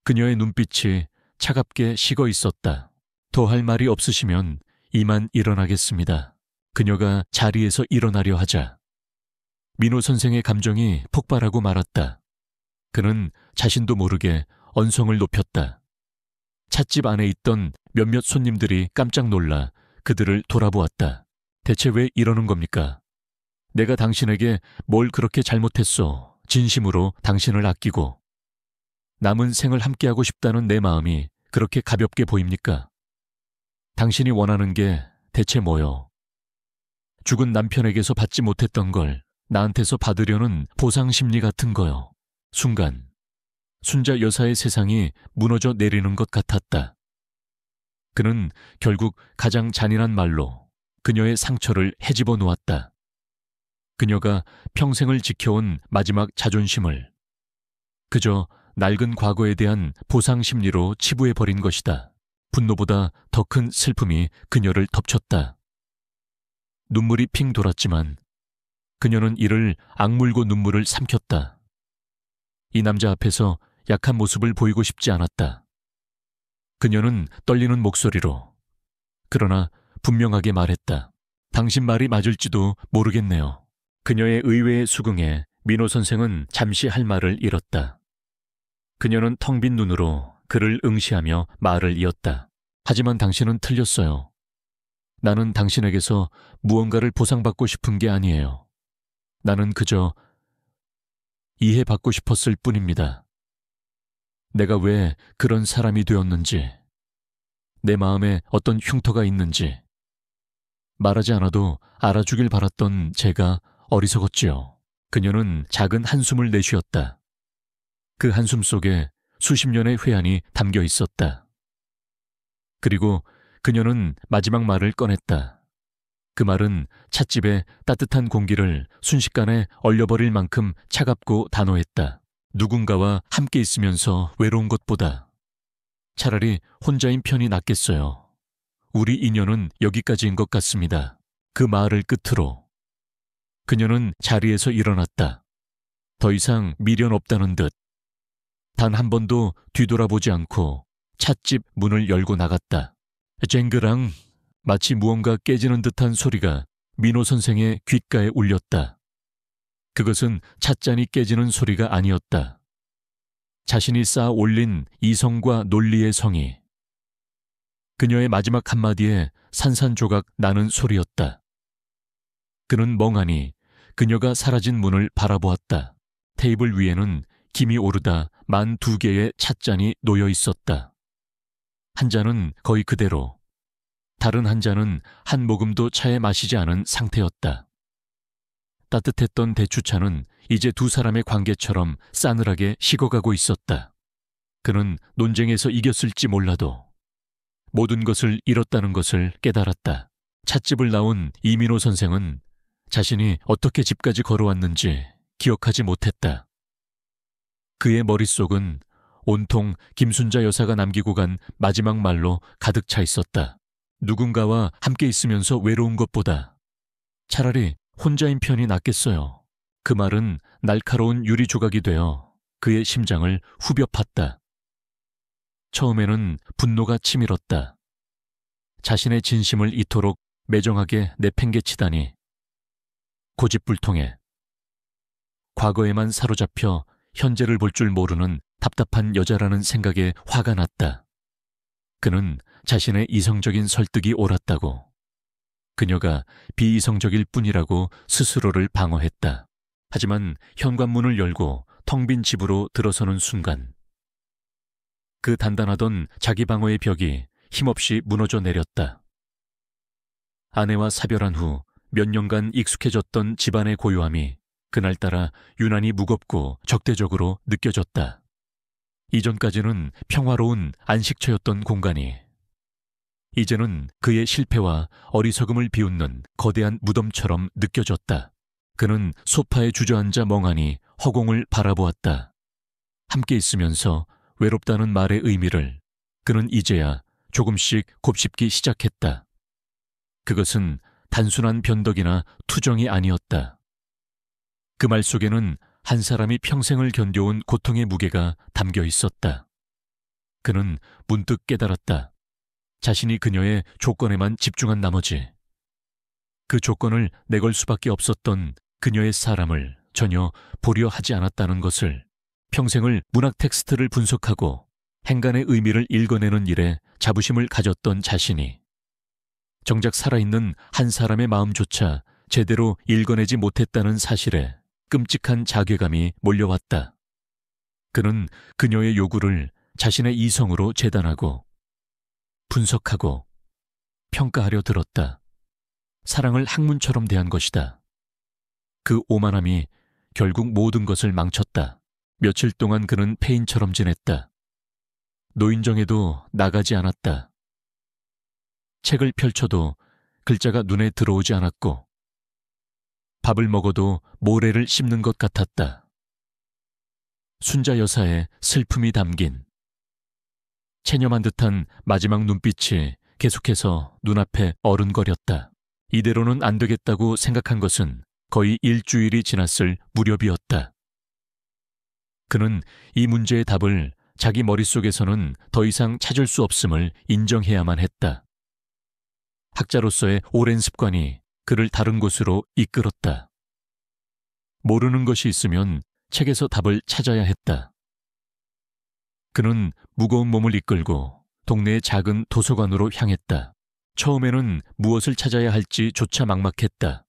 그녀의 눈빛이 차갑게 식어 있었다. 더 할 말이 없으시면 이만 일어나겠습니다. 그녀가 자리에서 일어나려 하자 민호 선생의 감정이 폭발하고 말았다. 그는 자신도 모르게 언성을 높였다. 찻집 안에 있던 몇몇 손님들이 깜짝 놀라 그들을 돌아보았다. 대체 왜 이러는 겁니까? 내가 당신에게 뭘 그렇게 잘못했소? 진심으로 당신을 아끼고 남은 생을 함께하고 싶다는 내 마음이 그렇게 가볍게 보입니까? 당신이 원하는 게 대체 뭐요? 죽은 남편에게서 받지 못했던 걸 나한테서 받으려는 보상 심리 같은 거요. 순간 순자 여사의 세상이 무너져 내리는 것 같았다. 그는 결국 가장 잔인한 말로 그녀의 상처를 헤집어 놓았다. 그녀가 평생을 지켜온 마지막 자존심을 그저 낡은 과거에 대한 보상 심리로 치부해버린 것이다. 분노보다 더 큰 슬픔이 그녀를 덮쳤다. 눈물이 핑 돌았지만 그녀는 이를 악물고 눈물을 삼켰다. 이 남자 앞에서 약한 모습을 보이고 싶지 않았다. 그녀는 떨리는 목소리로 그러나 분명하게 말했다. 당신 말이 맞을지도 모르겠네요. 그녀의 의외의 수긍에 민호 선생은 잠시 할 말을 잃었다. 그녀는 텅 빈 눈으로 그를 응시하며 말을 이었다. 하지만 당신은 틀렸어요. 나는 당신에게서 무언가를 보상받고 싶은 게 아니에요. 나는 그저 이해받고 싶었을 뿐입니다. 내가 왜 그런 사람이 되었는지, 내 마음에 어떤 흉터가 있는지 말하지 않아도 알아주길 바랐던 제가 어리석었지요. 그녀는 작은 한숨을 내쉬었다. 그 한숨 속에 수십 년의 회한이 담겨 있었다. 그리고 그녀는 마지막 말을 꺼냈다. 그 말은 찻집의 따뜻한 공기를 순식간에 얼려버릴 만큼 차갑고 단호했다. 누군가와 함께 있으면서 외로운 것보다 차라리 혼자인 편이 낫겠어요. 우리 인연은 여기까지인 것 같습니다. 그 말을 끝으로 그녀는 자리에서 일어났다. 더 이상 미련 없다는 듯 단 한 번도 뒤돌아보지 않고 찻집 문을 열고 나갔다. 쨍그랑 마치 무언가 깨지는 듯한 소리가 민호 선생의 귓가에 울렸다. 그것은 찻잔이 깨지는 소리가 아니었다. 자신이 쌓아 올린 이성과 논리의 성이 그녀의 마지막 한마디에 산산조각 나는 소리였다. 그는 멍하니 그녀가 사라진 문을 바라보았다. 테이블 위에는 김이 오르다 12개의 찻잔이 놓여 있었다. 한 잔은 거의 그대로, 다른 한 잔은 한 모금도 차에 마시지 않은 상태였다. 따뜻했던 대추차는 이제 두 사람의 관계처럼 싸늘하게 식어가고 있었다. 그는 논쟁에서 이겼을지 몰라도 모든 것을 잃었다는 것을 깨달았다. 찻집을 나온 이민호 선생은 자신이 어떻게 집까지 걸어왔는지 기억하지 못했다. 그의 머릿속은 온통 김순자 여사가 남기고 간 마지막 말로 가득 차 있었다. 누군가와 함께 있으면서 외로운 것보다 차라리 혼자인 편이 낫겠어요. 그 말은 날카로운 유리 조각이 되어 그의 심장을 후벼 팠다. 처음에는 분노가 치밀었다. 자신의 진심을 이토록 매정하게 내팽개치다니. 고집불통에 과거에만 사로잡혀 현재를 볼 줄 모르는 답답한 여자라는 생각에 화가 났다. 그는 자신의 이성적인 설득이 옳았다고, 그녀가 비이성적일 뿐이라고 스스로를 방어했다. 하지만 현관문을 열고 텅 빈 집으로 들어서는 순간 그 단단하던 자기 방어의 벽이 힘없이 무너져 내렸다. 아내와 사별한 후 몇 년간 익숙해졌던 집안의 고요함이 그날따라 유난히 무겁고 적대적으로 느껴졌다. 이전까지는 평화로운 안식처였던 공간이 이제는 그의 실패와 어리석음을 비웃는 거대한 무덤처럼 느껴졌다. 그는 소파에 주저앉아 멍하니 허공을 바라보았다. 함께 있으면서 외롭다는 말의 의미를 그는 이제야 조금씩 곱씹기 시작했다. 그것은 단순한 변덕이나 투정이 아니었다. 그 말 속에는 한 사람이 평생을 견뎌온 고통의 무게가 담겨 있었다. 그는 문득 깨달았다. 자신이 그녀의 조건에만 집중한 나머지 그 조건을 내걸 수밖에 없었던 그녀의 사람을 전혀 보려 하지 않았다는 것을. 평생을 문학 텍스트를 분석하고 행간의 의미를 읽어내는 일에 자부심을 가졌던 자신이 정작 살아있는 한 사람의 마음조차 제대로 읽어내지 못했다는 사실에 끔찍한 자괴감이 몰려왔다. 그는 그녀의 요구를 자신의 이성으로 재단하고 분석하고 평가하려 들었다. 사랑을 학문처럼 대한 것이다. 그 오만함이 결국 모든 것을 망쳤다. 며칠 동안 그는 폐인처럼 지냈다. 노인정에도 나가지 않았다. 책을 펼쳐도 글자가 눈에 들어오지 않았고 밥을 먹어도 모래를 씹는 것 같았다. 순자 여사의 슬픔이 담긴 체념한 듯한 마지막 눈빛이 계속해서 눈앞에 어른거렸다. 이대로는 안 되겠다고 생각한 것은 거의 일주일이 지났을 무렵이었다. 그는 이 문제의 답을 자기 머릿속에서는 더 이상 찾을 수 없음을 인정해야만 했다. 학자로서의 오랜 습관이 그를 다른 곳으로 이끌었다. 모르는 것이 있으면 책에서 답을 찾아야 했다. 그는 무거운 몸을 이끌고 동네의 작은 도서관으로 향했다. 처음에는 무엇을 찾아야 할지 조차 막막했다.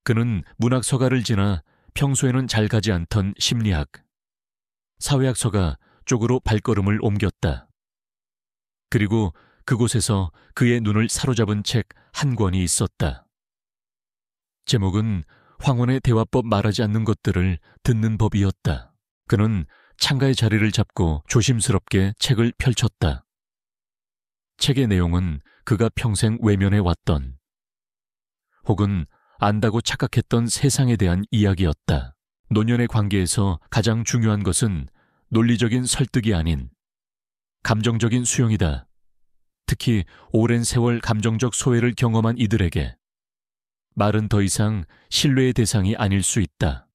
그는 문학서가를 지나 평소에는 잘 가지 않던 심리학, 사회학서가 쪽으로 발걸음을 옮겼다. 그리고 그곳에서 그의 눈을 사로잡은 책 한 권이 있었다. 제목은 황혼의 대화법 말하지 않는 것들을 듣는 법이었다. 그는 창가의 자리를 잡고 조심스럽게 책을 펼쳤다. 책의 내용은 그가 평생 외면해 왔던 혹은 안다고 착각했던 세상에 대한 이야기였다. 노년의 관계에서 가장 중요한 것은 논리적인 설득이 아닌 감정적인 수용이다. 특히 오랜 세월 감정적 소외를 경험한 이들에게 말은 더 이상 신뢰의 대상이 아닐 수 있다.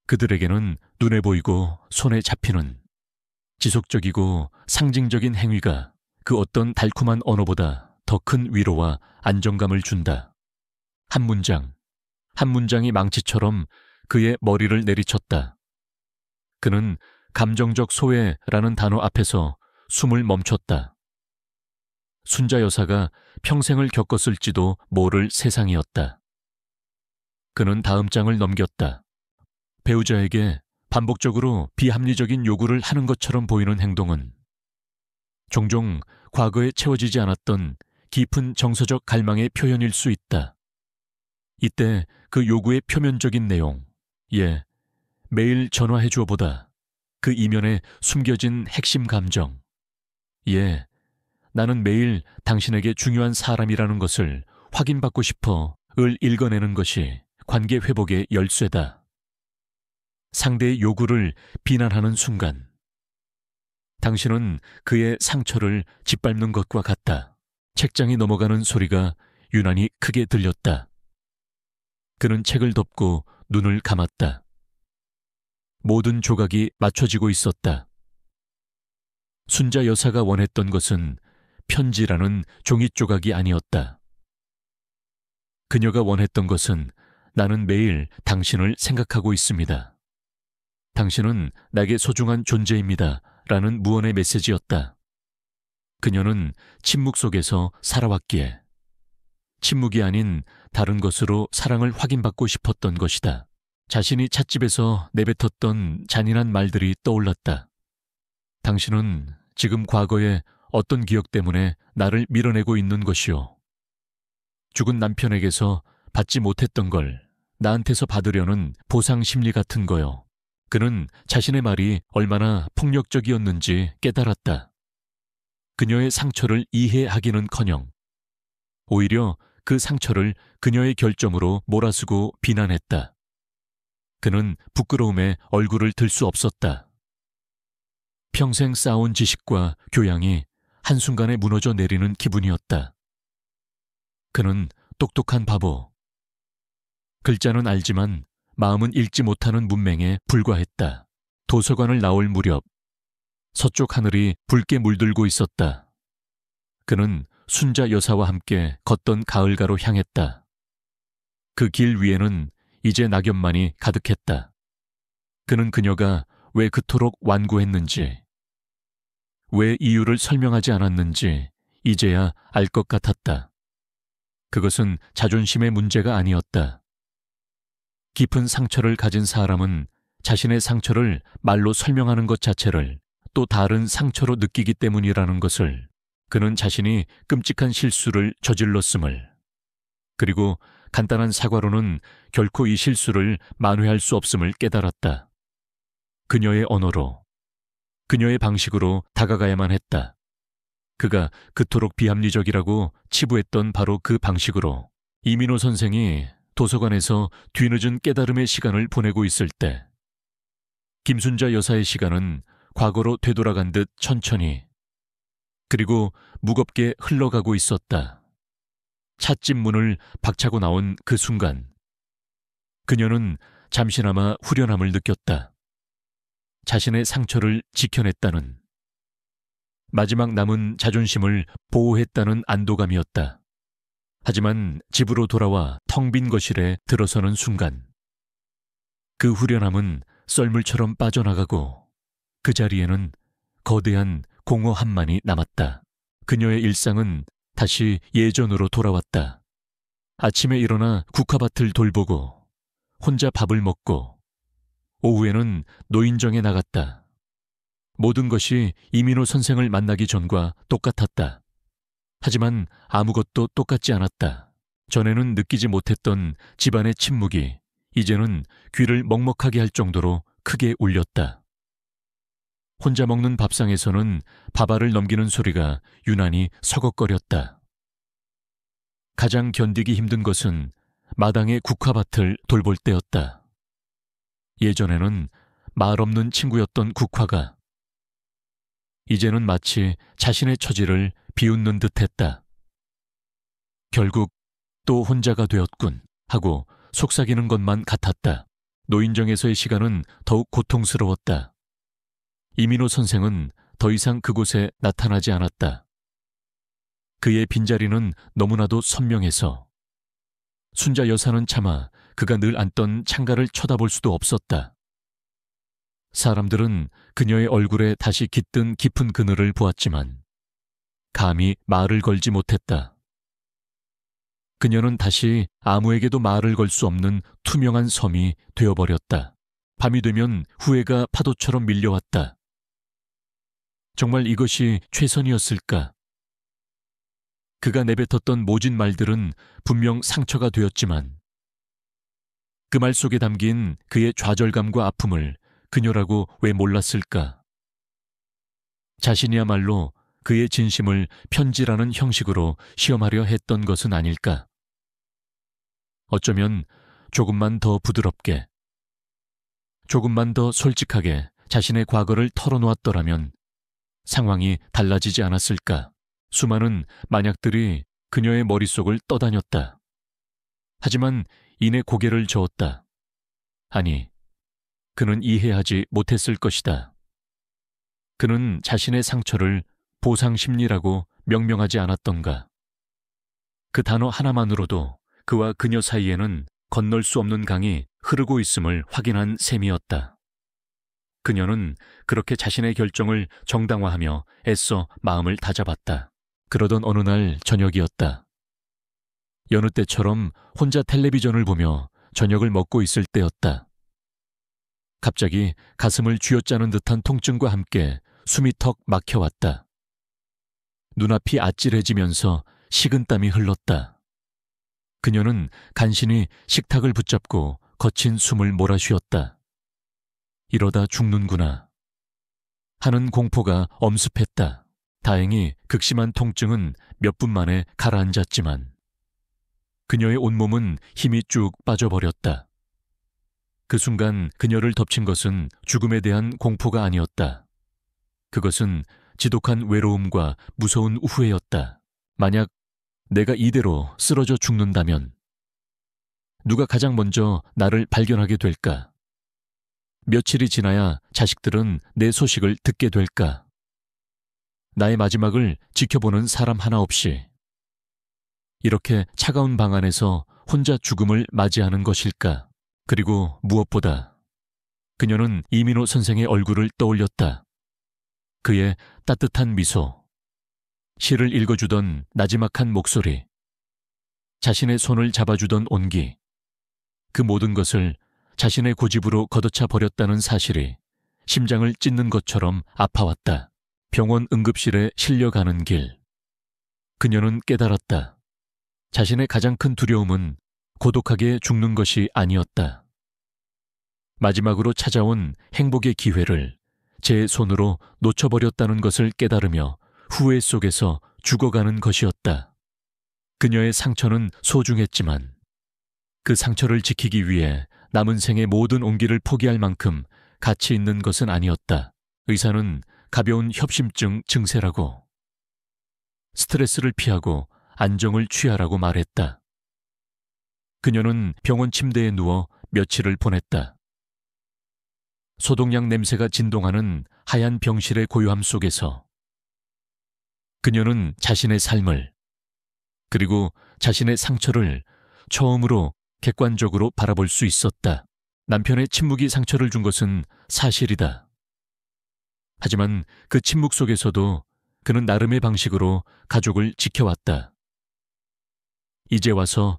그들에게는 눈에 보이고 손에 잡히는 지속적이고 상징적인 행위가 그 어떤 달콤한 언어보다 더 큰 위로와 안정감을 준다. 한 문장이 망치처럼 그의 머리를 내리쳤다. 그는 감정적 소외라는 단어 앞에서 숨을 멈췄다. 순자 여사가 평생을 겪었을지도 모를 세상이었다. 그는 다음 장을 넘겼다. 배우자에게 반복적으로 비합리적인 요구를 하는 것처럼 보이는 행동은 종종 과거에 채워지지 않았던 깊은 정서적 갈망의 표현일 수 있다. 이때 그 요구의 표면적인 내용, 매일 전화해 주어보다 그 이면에 숨겨진 핵심 감정, 나는 매일 당신에게 중요한 사람이라는 것을 확인받고 싶어를 읽어내는 것이 관계 회복의 열쇠다. 상대의 요구를 비난하는 순간, 당신은 그의 상처를 짓밟는 것과 같다. 책장이 넘어가는 소리가 유난히 크게 들렸다. 그는 책을 덮고 눈을 감았다. 모든 조각이 맞춰지고 있었다. 순자 여사가 원했던 것은 편지라는 종이 조각이 아니었다. 그녀가 원했던 것은 나는 매일 당신을 생각하고 있습니다. 당신은 나에게 소중한 존재입니다. 라는 무언의 메시지였다. 그녀는 침묵 속에서 살아왔기에 침묵이 아닌 다른 것으로 사랑을 확인받고 싶었던 것이다. 자신이 찻집에서 내뱉었던 잔인한 말들이 떠올랐다. 당신은 지금 과거에 어떤 기억 때문에 나를 밀어내고 있는 것이오. 죽은 남편에게서 받지 못했던 걸 나한테서 받으려는 보상 심리 같은 거요. 그는 자신의 말이 얼마나 폭력적이었는지 깨달았다. 그녀의 상처를 이해하기는커녕 오히려 그 상처를 그녀의 결점으로 몰아쓰고 비난했다. 그는 부끄러움에 얼굴을 들 수 없었다. 평생 쌓아온 지식과 교양이 한순간에 무너져 내리는 기분이었다. 그는 똑똑한 바보. 글자는 알지만 마음은 읽지 못하는 문맹에 불과했다. 도서관을 나올 무렵 서쪽 하늘이 붉게 물들고 있었다. 그는 순자 여사와 함께 걷던 가을가로 향했다. 그 길 위에는 이제 낙엽만이 가득했다. 그는 그녀가 왜 그토록 완고했는지, 왜 이유를 설명하지 않았는지 이제야 알 것 같았다. 그것은 자존심의 문제가 아니었다. 깊은 상처를 가진 사람은 자신의 상처를 말로 설명하는 것 자체를 또 다른 상처로 느끼기 때문이라는 것을, 그는 자신이 끔찍한 실수를 저질렀음을, 그리고 간단한 사과로는 결코 이 실수를 만회할 수 없음을 깨달았다. 그녀의 언어로, 그녀의 방식으로 다가가야만 했다. 그가 그토록 비합리적이라고 치부했던 바로 그 방식으로 이민호 선생이 도서관에서 뒤늦은 깨달음의 시간을 보내고 있을 때, 김순자 여사의 시간은 과거로 되돌아간 듯 천천히, 그리고 무겁게 흘러가고 있었다. 찻집 문을 박차고 나온 그 순간, 그녀는 잠시나마 후련함을 느꼈다. 자신의 상처를 지켜냈다는, 마지막 남은 자존심을 보호했다는 안도감이었다. 하지만 집으로 돌아와 텅 빈 거실에 들어서는 순간, 그 후련함은 썰물처럼 빠져나가고 그 자리에는 거대한 공허 한만이 남았다. 그녀의 일상은 다시 예전으로 돌아왔다. 아침에 일어나 국화밭을 돌보고 혼자 밥을 먹고 오후에는 노인정에 나갔다. 모든 것이 이민호 선생을 만나기 전과 똑같았다. 하지만 아무것도 똑같지 않았다. 전에는 느끼지 못했던 집안의 침묵이 이제는 귀를 먹먹하게 할 정도로 크게 울렸다. 혼자 먹는 밥상에서는 밥알을 넘기는 소리가 유난히 서걱거렸다. 가장 견디기 힘든 것은 마당의 국화밭을 돌볼 때였다. 예전에는 말 없는 친구였던 국화가 이제는 마치 자신의 처지를 비웃는 듯했다. 결국 또 혼자가 되었군 하고 속삭이는 것만 같았다. 노인정에서의 시간은 더욱 고통스러웠다. 이민호 선생은 더 이상 그곳에 나타나지 않았다. 그의 빈자리는 너무나도 선명해서 순자 여사는 차마 그가 늘 앉던 창가를 쳐다볼 수도 없었다. 사람들은 그녀의 얼굴에 다시 깃든 깊은 그늘을 보았지만 감히 말을 걸지 못했다. 그녀는 다시 아무에게도 말을 걸 수 없는 투명한 섬이 되어버렸다. 밤이 되면 후회가 파도처럼 밀려왔다. 정말 이것이 최선이었을까? 그가 내뱉었던 모진 말들은 분명 상처가 되었지만 그 말 속에 담긴 그의 좌절감과 아픔을 그녀라고 왜 몰랐을까? 자신이야말로 그의 진심을 편지라는 형식으로 시험하려 했던 것은 아닐까? 어쩌면 조금만 더 부드럽게, 조금만 더 솔직하게 자신의 과거를 털어놓았더라면 상황이 달라지지 않았을까? 수많은 만약들이 그녀의 머릿속을 떠다녔다. 하지만 이내 고개를 저었다. 아니, 그는 이해하지 못했을 것이다. 그는 자신의 상처를 보상심리라고 명명하지 않았던가. 그 단어 하나만으로도 그와 그녀 사이에는 건널 수 없는 강이 흐르고 있음을 확인한 셈이었다. 그녀는 그렇게 자신의 결정을 정당화하며 애써 마음을 다잡았다. 그러던 어느 날 저녁이었다. 여느 때처럼 혼자 텔레비전을 보며 저녁을 먹고 있을 때였다. 갑자기 가슴을 쥐어짜는 듯한 통증과 함께 숨이 턱 막혀왔다. 눈앞이 아찔해지면서 식은땀이 흘렀다. 그녀는 간신히 식탁을 붙잡고 거친 숨을 몰아쉬었다. 이러다 죽는구나 하는 공포가 엄습했다. 다행히 극심한 통증은 몇 분 만에 가라앉았지만 그녀의 온몸은 힘이 쭉 빠져버렸다. 그 순간 그녀를 덮친 것은 죽음에 대한 공포가 아니었다. 그것은 지독한 외로움과 무서운 후회였다. 만약 내가 이대로 쓰러져 죽는다면 누가 가장 먼저 나를 발견하게 될까? 며칠이 지나야 자식들은 내 소식을 듣게 될까? 나의 마지막을 지켜보는 사람 하나 없이 이렇게 차가운 방 안에서 혼자 죽음을 맞이하는 것일까? 그리고 무엇보다 그녀는 이민호 선생의 얼굴을 떠올렸다. 그의 따뜻한 미소, 시를 읽어주던 나지막한 목소리, 자신의 손을 잡아주던 온기, 그 모든 것을 자신의 고집으로 걷어차 버렸다는 사실이 심장을 찢는 것처럼 아파왔다. 병원 응급실에 실려가는 길. 그녀는 깨달았다. 자신의 가장 큰 두려움은 고독하게 죽는 것이 아니었다. 마지막으로 찾아온 행복의 기회를 제 손으로 놓쳐버렸다는 것을 깨달으며 후회 속에서 죽어가는 것이었다. 그녀의 상처는 소중했지만 그 상처를 지키기 위해 남은 생의 모든 온기를 포기할 만큼 가치 있는 것은 아니었다. 의사는 가벼운 협심증 증세라고, 스트레스를 피하고 안정을 취하라고 말했다. 그녀는 병원 침대에 누워 며칠을 보냈다. 소독약 냄새가 진동하는 하얀 병실의 고요함 속에서 그녀는 자신의 삶을, 그리고 자신의 상처를 처음으로 객관적으로 바라볼 수 있었다. 남편의 침묵이 상처를 준 것은 사실이다. 하지만 그 침묵 속에서도 그는 나름의 방식으로 가족을 지켜왔다. 이제 와서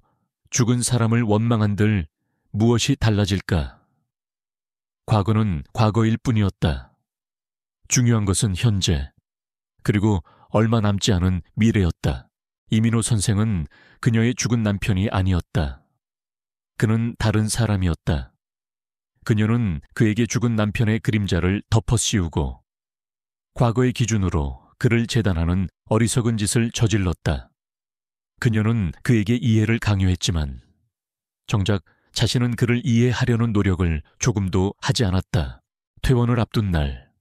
죽은 사람을 원망한들 무엇이 달라질까? 과거는 과거일 뿐이었다. 중요한 것은 현재, 그리고 얼마 남지 않은 미래였다. 이민호 선생은 그녀의 죽은 남편이 아니었다. 그는 다른 사람이었다. 그녀는 그에게 죽은 남편의 그림자를 덮어씌우고 과거의 기준으로 그를 재단하는 어리석은 짓을 저질렀다. 그녀는 그에게 이해를 강요했지만 정작 자신은 그를 이해하려는 노력을 조금도 하지 않았다. 퇴원을 앞둔 날,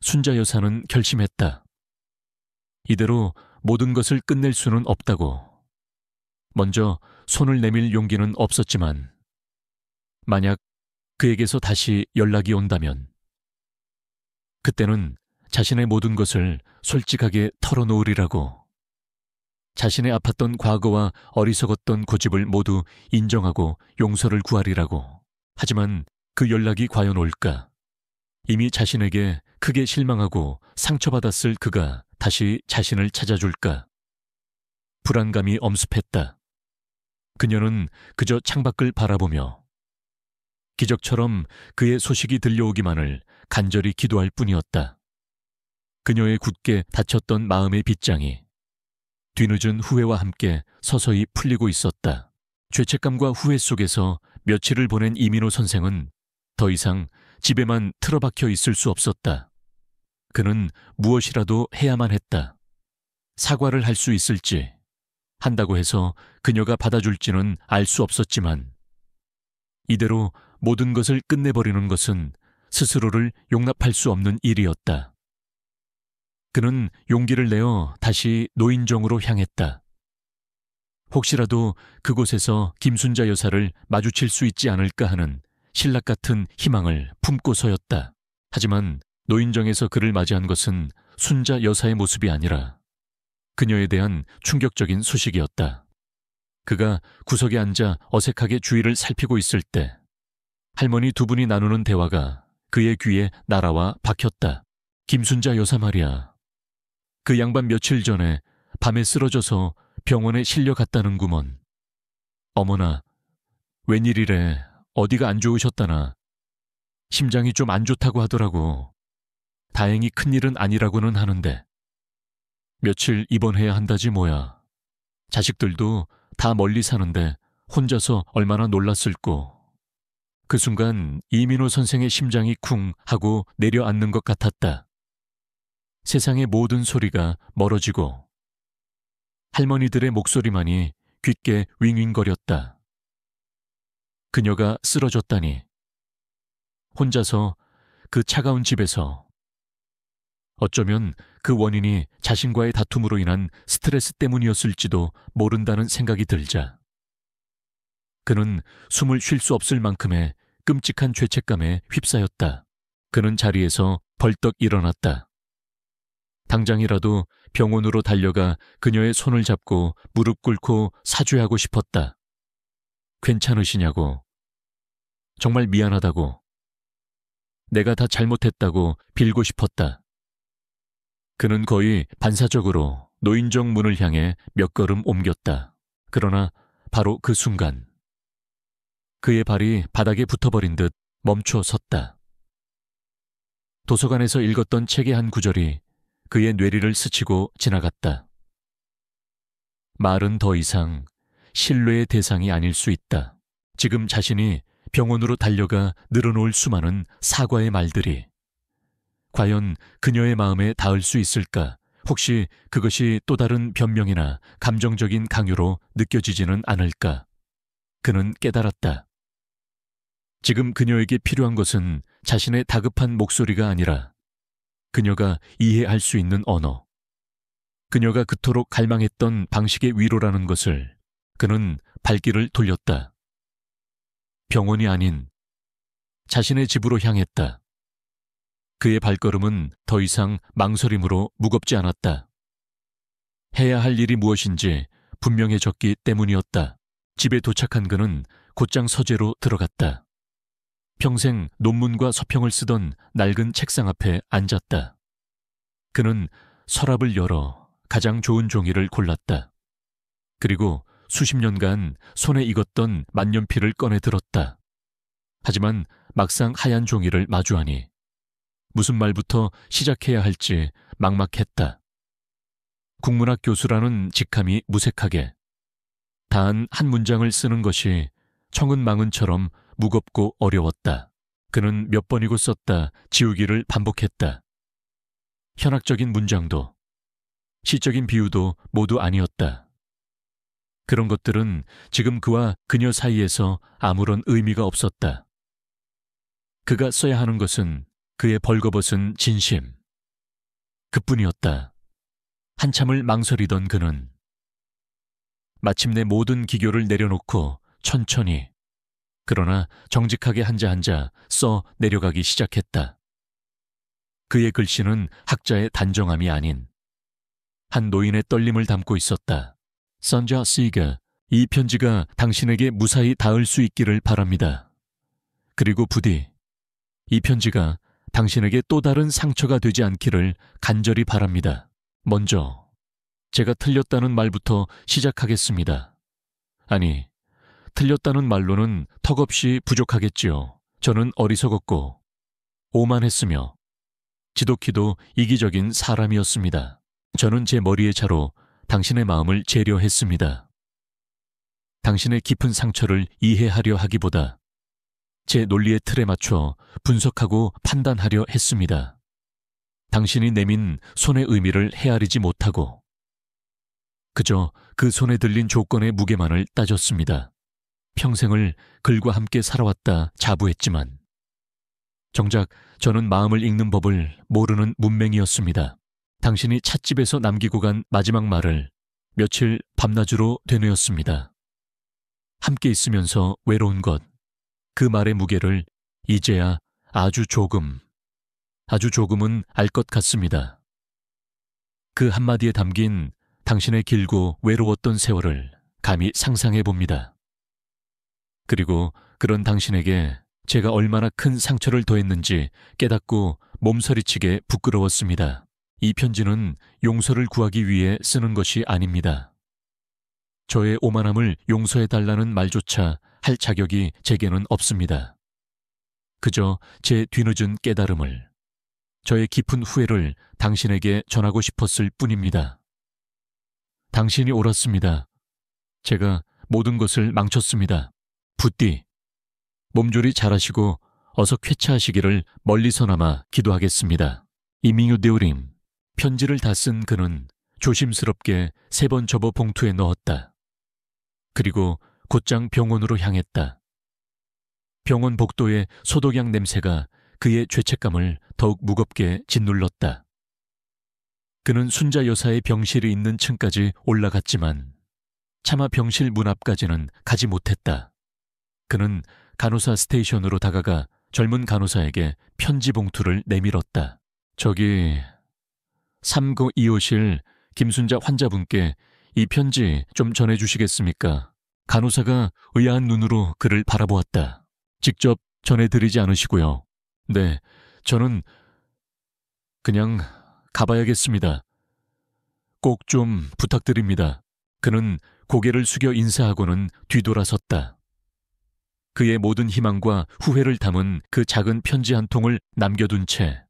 순자 여사는 결심했다. 이대로 모든 것을 끝낼 수는 없다고. 먼저 손을 내밀 용기는 없었지만 만약 그에게서 다시 연락이 온다면 그때는 자신의 모든 것을 솔직하게 털어놓으리라고. 자신의 아팠던 과거와 어리석었던 고집을 모두 인정하고 용서를 구하리라고. 하지만 그 연락이 과연 올까? 이미 자신에게 크게 실망하고 상처받았을 그가 다시 자신을 찾아줄까? 불안감이 엄습했다. 그녀는 그저 창밖을 바라보며 기적처럼 그의 소식이 들려오기만을 간절히 기도할 뿐이었다. 그녀의 굳게 닫혔던 마음의 빗장이 뒤늦은 후회와 함께 서서히 풀리고 있었다. 죄책감과 후회 속에서 며칠을 보낸 이민호 선생은 더 이상 집에만 틀어박혀 있을 수 없었다. 그는 무엇이라도 해야만 했다. 사과를 할 수 있을지, 한다고 해서 그녀가 받아줄지는 알 수 없었지만 이대로 모든 것을 끝내버리는 것은 스스로를 용납할 수 없는 일이었다. 그는 용기를 내어 다시 노인정으로 향했다. 혹시라도 그곳에서 김순자 여사를 마주칠 수 있지 않을까 하는 신락 같은 희망을 품고서였다. 하지만 노인정에서 그를 맞이한 것은 순자 여사의 모습이 아니라 그녀에 대한 충격적인 소식이었다. 그가 구석에 앉아 어색하게 주위를 살피고 있을 때 할머니 두 분이 나누는 대화가 그의 귀에 날아와 박혔다. 김순자 여사 말이야. 그 양반 며칠 전에 밤에 쓰러져서 병원에 실려갔다는구먼. 어머나, 웬일이래. 어디가 안 좋으셨다나. 심장이 좀 안 좋다고 하더라고. 다행히 큰일은 아니라고는 하는데. 며칠 입원해야 한다지 뭐야. 자식들도 다 멀리 사는데 혼자서 얼마나 놀랐을꼬. 그 순간 이민호 선생의 심장이 쿵 하고 내려앉는 것 같았다. 세상의 모든 소리가 멀어지고 할머니들의 목소리만이 귓게 윙윙거렸다. 그녀가 쓰러졌다니. 혼자서 그 차가운 집에서 어쩌면 그 원인이 자신과의 다툼으로 인한 스트레스 때문이었을지도 모른다는 생각이 들자 그는 숨을 쉴 수 없을 만큼의 끔찍한 죄책감에 휩싸였다. 그는 자리에서 벌떡 일어났다. 당장이라도 병원으로 달려가 그녀의 손을 잡고 무릎 꿇고 사죄하고 싶었다. 괜찮으시냐고. 정말 미안하다고. 내가 다 잘못했다고 빌고 싶었다. 그는 거의 반사적으로 노인정 문을 향해 몇 걸음 옮겼다. 그러나 바로 그 순간 그의 발이 바닥에 붙어버린 듯 멈춰 섰다. 도서관에서 읽었던 책의 한 구절이 그의 뇌리를 스치고 지나갔다. 말은 더 이상 신뢰의 대상이 아닐 수 있다. 지금 자신이 병원으로 달려가 늘어놓을 수많은 사과의 말들이 과연 그녀의 마음에 닿을 수 있을까? 혹시 그것이 또 다른 변명이나 감정적인 강요로 느껴지지는 않을까? 그는 깨달았다. 지금 그녀에게 필요한 것은 자신의 다급한 목소리가 아니라 그녀가 이해할 수 있는 언어, 그녀가 그토록 갈망했던 방식의 위로라는 것을 그는 발길을 돌렸다. 병원이 아닌 자신의 집으로 향했다. 그의 발걸음은 더 이상 망설임으로 무겁지 않았다. 해야 할 일이 무엇인지 분명해졌기 때문이었다. 집에 도착한 그는 곧장 서재로 들어갔다. 평생 논문과 서평을 쓰던 낡은 책상 앞에 앉았다. 그는 서랍을 열어 가장 좋은 종이를 골랐다. 그리고 수십 년간 손에 익었던 만년필을 꺼내 들었다. 하지만 막상 하얀 종이를 마주하니 무슨 말부터 시작해야 할지 막막했다. 국문학 교수라는 직함이 무색하게 단 한 문장을 쓰는 것이 청은망은처럼 무겁고 어려웠다. 그는 몇 번이고 썼다 지우기를 반복했다. 현학적인 문장도 시적인 비유도 모두 아니었다. 그런 것들은 지금 그와 그녀 사이에서 아무런 의미가 없었다. 그가 써야 하는 것은 그의 벌거벗은 진심. 그뿐이었다. 한참을 망설이던 그는 마침내 모든 기교를 내려놓고 천천히 그러나 정직하게 한자 써 내려가기 시작했다. 그의 글씨는 학자의 단정함이 아닌 한 노인의 떨림을 담고 있었다. 선자 시가, 이 편지가 당신에게 무사히 닿을 수 있기를 바랍니다. 그리고 부디 이 편지가 당신에게 또 다른 상처가 되지 않기를 간절히 바랍니다. 먼저 제가 틀렸다는 말부터 시작하겠습니다. 아니, 틀렸다는 말로는 턱없이 부족하겠지요. 저는 어리석었고 오만했으며 지독히도 이기적인 사람이었습니다. 저는 제 머리의 차로 당신의 마음을 재려했습니다. 당신의 깊은 상처를 이해하려 하기보다 제 논리의 틀에 맞춰 분석하고 판단하려 했습니다. 당신이 내민 손의 의미를 헤아리지 못하고 그저 그 손에 들린 조건의 무게만을 따졌습니다. 평생을 글과 함께 살아왔다 자부했지만 정작 저는 마음을 읽는 법을 모르는 문맹이었습니다. 당신이 찻집에서 남기고 간 마지막 말을 며칠 밤낮으로 되뇌었습니다. 함께 있으면서 외로운 것, 그 말의 무게를 이제야 아주 조금은 알 것 같습니다. 그 한마디에 담긴 당신의 길고 외로웠던 세월을 감히 상상해 봅니다. 그리고 그런 당신에게 제가 얼마나 큰 상처를 더했는지 깨닫고 몸서리치게 부끄러웠습니다. 이 편지는 용서를 구하기 위해 쓰는 것이 아닙니다. 저의 오만함을 용서해달라는 말조차 할 자격이 제게는 없습니다. 그저 제 뒤늦은 깨달음을, 저의 깊은 후회를 당신에게 전하고 싶었을 뿐입니다. 당신이 옳았습니다. 제가 모든 것을 망쳤습니다. 부디 몸조리 잘하시고 어서 쾌차하시기를 멀리서나마 기도하겠습니다. 이밍유 데우림. 편지를 다 쓴 그는 조심스럽게 3번 접어 봉투에 넣었다. 그리고 곧장 병원으로 향했다. 병원 복도의 소독약 냄새가 그의 죄책감을 더욱 무겁게 짓눌렀다. 그는 순자 여사의 병실이 있는 층까지 올라갔지만 차마 병실 문 앞까지는 가지 못했다. 그는 간호사 스테이션으로 다가가 젊은 간호사에게 편지 봉투를 내밀었다. 저기 3925실 김순자 환자분께 이 편지 좀 전해주시겠습니까? 간호사가 의아한 눈으로 그를 바라보았다. 직접 전해드리지 않으시고요. 네, 저는 그냥 가봐야겠습니다. 꼭 좀 부탁드립니다. 그는 고개를 숙여 인사하고는 뒤돌아섰다. 그의 모든 희망과 후회를 담은 그 작은 편지 한 통을 남겨둔 채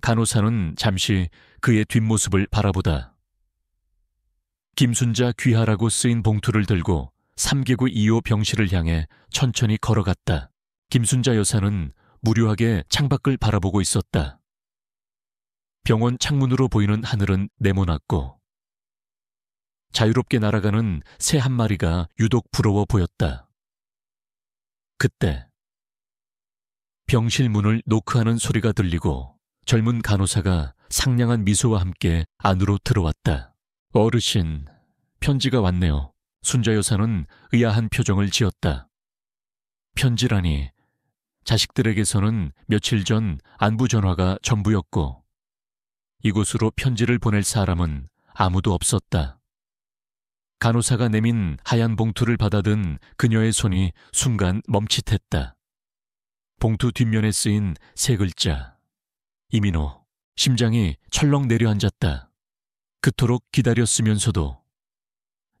간호사는 잠시 그의 뒷모습을 바라보다 김순자 귀하라고 쓰인 봉투를 들고 3개구 2호 병실을 향해 천천히 걸어갔다. 김순자 여사는 무료하게 창밖을 바라보고 있었다. 병원 창문으로 보이는 하늘은 네모났고 자유롭게 날아가는 새 한 마리가 유독 부러워 보였다. 그때 병실 문을 노크하는 소리가 들리고 젊은 간호사가 상냥한 미소와 함께 안으로 들어왔다. 어르신, 편지가 왔네요. 순자 여사는 의아한 표정을 지었다. 편지라니, 자식들에게서는 며칠 전 안부 전화가 전부였고 이곳으로 편지를 보낼 사람은 아무도 없었다. 간호사가 내민 하얀 봉투를 받아든 그녀의 손이 순간 멈칫했다. 봉투 뒷면에 쓰인 세 글자. 이민호. 심장이 철렁 내려앉았다. 그토록 기다렸으면서도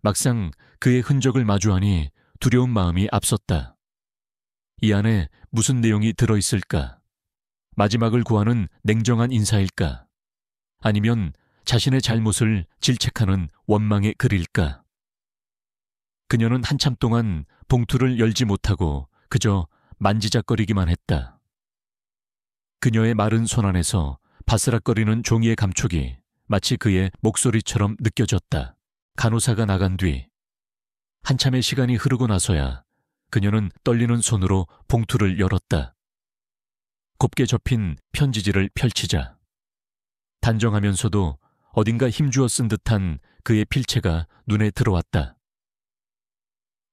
막상 그의 흔적을 마주하니 두려운 마음이 앞섰다. 이 안에 무슨 내용이 들어있을까? 마지막을 구하는 냉정한 인사일까? 아니면 자신의 잘못을 질책하는 원망의 글일까? 그녀는 한참 동안 봉투를 열지 못하고 그저 만지작거리기만 했다. 그녀의 마른 손 안에서 바스락거리는 종이의 감촉이 마치 그의 목소리처럼 느껴졌다. 간호사가 나간 뒤 한참의 시간이 흐르고 나서야 그녀는 떨리는 손으로 봉투를 열었다. 곱게 접힌 편지지를 펼치자 단정하면서도 어딘가 힘주어 쓴 듯한 그의 필체가 눈에 들어왔다.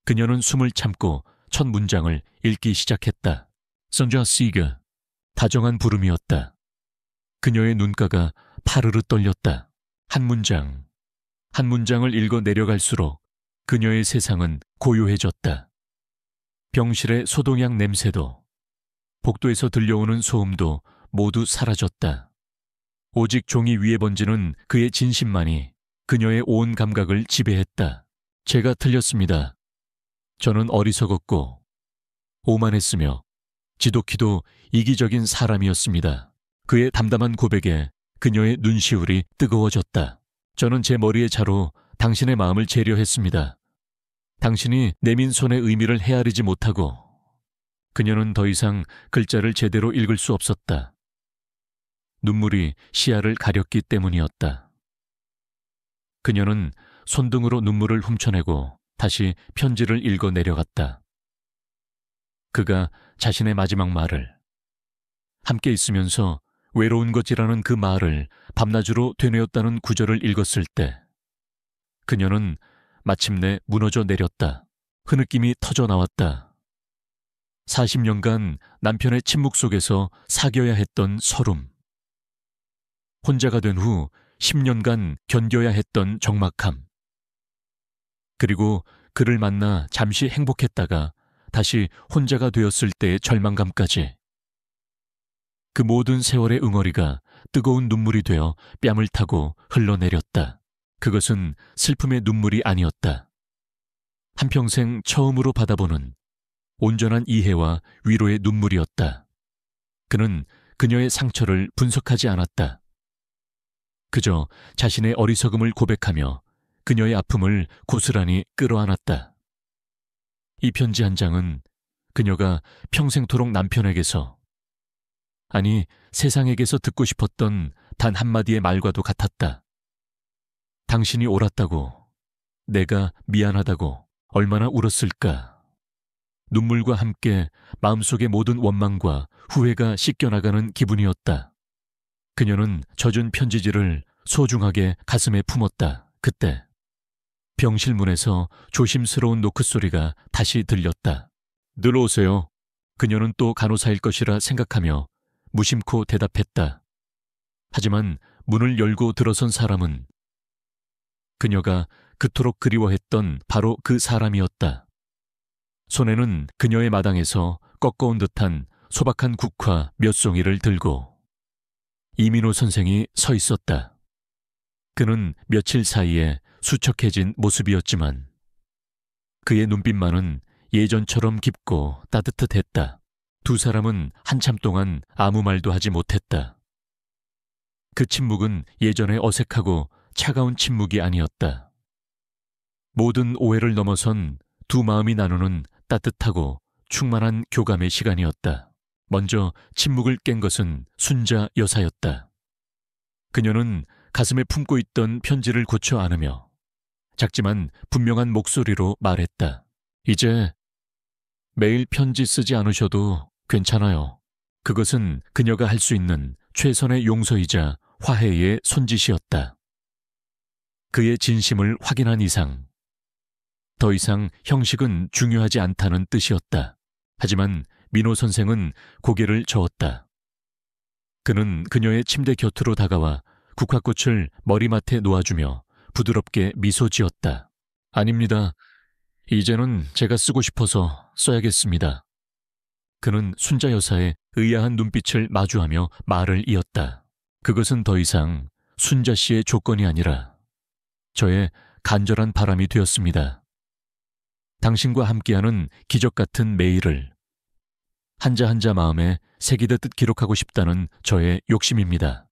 그녀는 숨을 참고 첫 문장을 읽기 시작했다. 선자 시그. 다정한 부름이었다. 그녀의 눈가가 파르르 떨렸다. 한 문장을 읽어 내려갈수록 그녀의 세상은 고요해졌다. 병실의 소독약 냄새도 복도에서 들려오는 소음도 모두 사라졌다. 오직 종이 위에 번지는 그의 진심만이 그녀의 온 감각을 지배했다. 제가 틀렸습니다. 저는 어리석었고 오만했으며 지독히도 이기적인 사람이었습니다. 그의 담담한 고백에 그녀의 눈시울이 뜨거워졌다. 저는 제 머리의 자로 당신의 마음을 재려했습니다. 당신이 내민 손의 의미를 헤아리지 못하고 그녀는 더 이상 글자를 제대로 읽을 수 없었다. 눈물이 시야를 가렸기 때문이었다. 그녀는 손등으로 눈물을 훔쳐내고 다시 편지를 읽어 내려갔다. 그가 자신의 마지막 말을, 함께 있으면서 외로운 것이라는 그 말을 밤낮으로 되뇌었다는 구절을 읽었을 때 그녀는 마침내 무너져 내렸다. 흐느낌이 터져 나왔다. 40년간 남편의 침묵 속에서 사겨야 했던 서름. 혼자가 된 후 10년간 견뎌야 했던 적막함. 그리고 그를 만나 잠시 행복했다가 다시 혼자가 되었을 때의 절망감까지. 그 모든 세월의 응어리가 뜨거운 눈물이 되어 뺨을 타고 흘러내렸다. 그것은 슬픔의 눈물이 아니었다. 한평생 처음으로 받아보는 온전한 이해와 위로의 눈물이었다. 그는 그녀의 상처를 분석하지 않았다. 그저 자신의 어리석음을 고백하며 그녀의 아픔을 고스란히 끌어안았다. 이 편지 한 장은 그녀가 평생토록 남편에게서, 아니 세상에게서 듣고 싶었던 단 한마디의 말과도 같았다. 당신이 옳았다고, 내가 미안하다고 얼마나 울었을까. 눈물과 함께 마음속의 모든 원망과 후회가 씻겨나가는 기분이었다. 그녀는 젖은 편지지를 소중하게 가슴에 품었다. 그때 병실 문에서 조심스러운 노크 소리가 다시 들렸다. 들어오세요. 그녀는 또 간호사일 것이라 생각하며 무심코 대답했다. 하지만 문을 열고 들어선 사람은 그녀가 그토록 그리워했던 바로 그 사람이었다. 손에는 그녀의 마당에서 꺾어온 듯한 소박한 국화 몇 송이를 들고 이민호 선생이 서 있었다. 그는 며칠 사이에 수척해진 모습이었지만 그의 눈빛만은 예전처럼 깊고 따뜻했다. 두 사람은 한참 동안 아무 말도 하지 못했다. 그 침묵은 예전에 어색하고 차가운 침묵이 아니었다. 모든 오해를 넘어선 두 마음이 나누는 따뜻하고 충만한 교감의 시간이었다. 먼저 침묵을 깬 것은 순자 여사였다. 그녀는 가슴에 품고 있던 편지를 고쳐 안으며 작지만 분명한 목소리로 말했다. 이제 매일 편지 쓰지 않으셔도 괜찮아요. 그것은 그녀가 할 수 있는 최선의 용서이자 화해의 손짓이었다. 그의 진심을 확인한 이상 더 이상 형식은 중요하지 않다는 뜻이었다. 하지만 민호 선생은 고개를 저었다. 그는 그녀의 침대 곁으로 다가와 국화꽃을 머리맡에 놓아주며 부드럽게 미소 지었다. 아닙니다. 이제는 제가 쓰고 싶어서 써야겠습니다. 그는 순자 여사의 의아한 눈빛을 마주하며 말을 이었다. 그것은 더 이상 순자 씨의 조건이 아니라 저의 간절한 바람이 되었습니다. 당신과 함께하는 기적 같은 매일을 한자 한자 마음에 새기듯 기록하고 싶다는 저의 욕심입니다.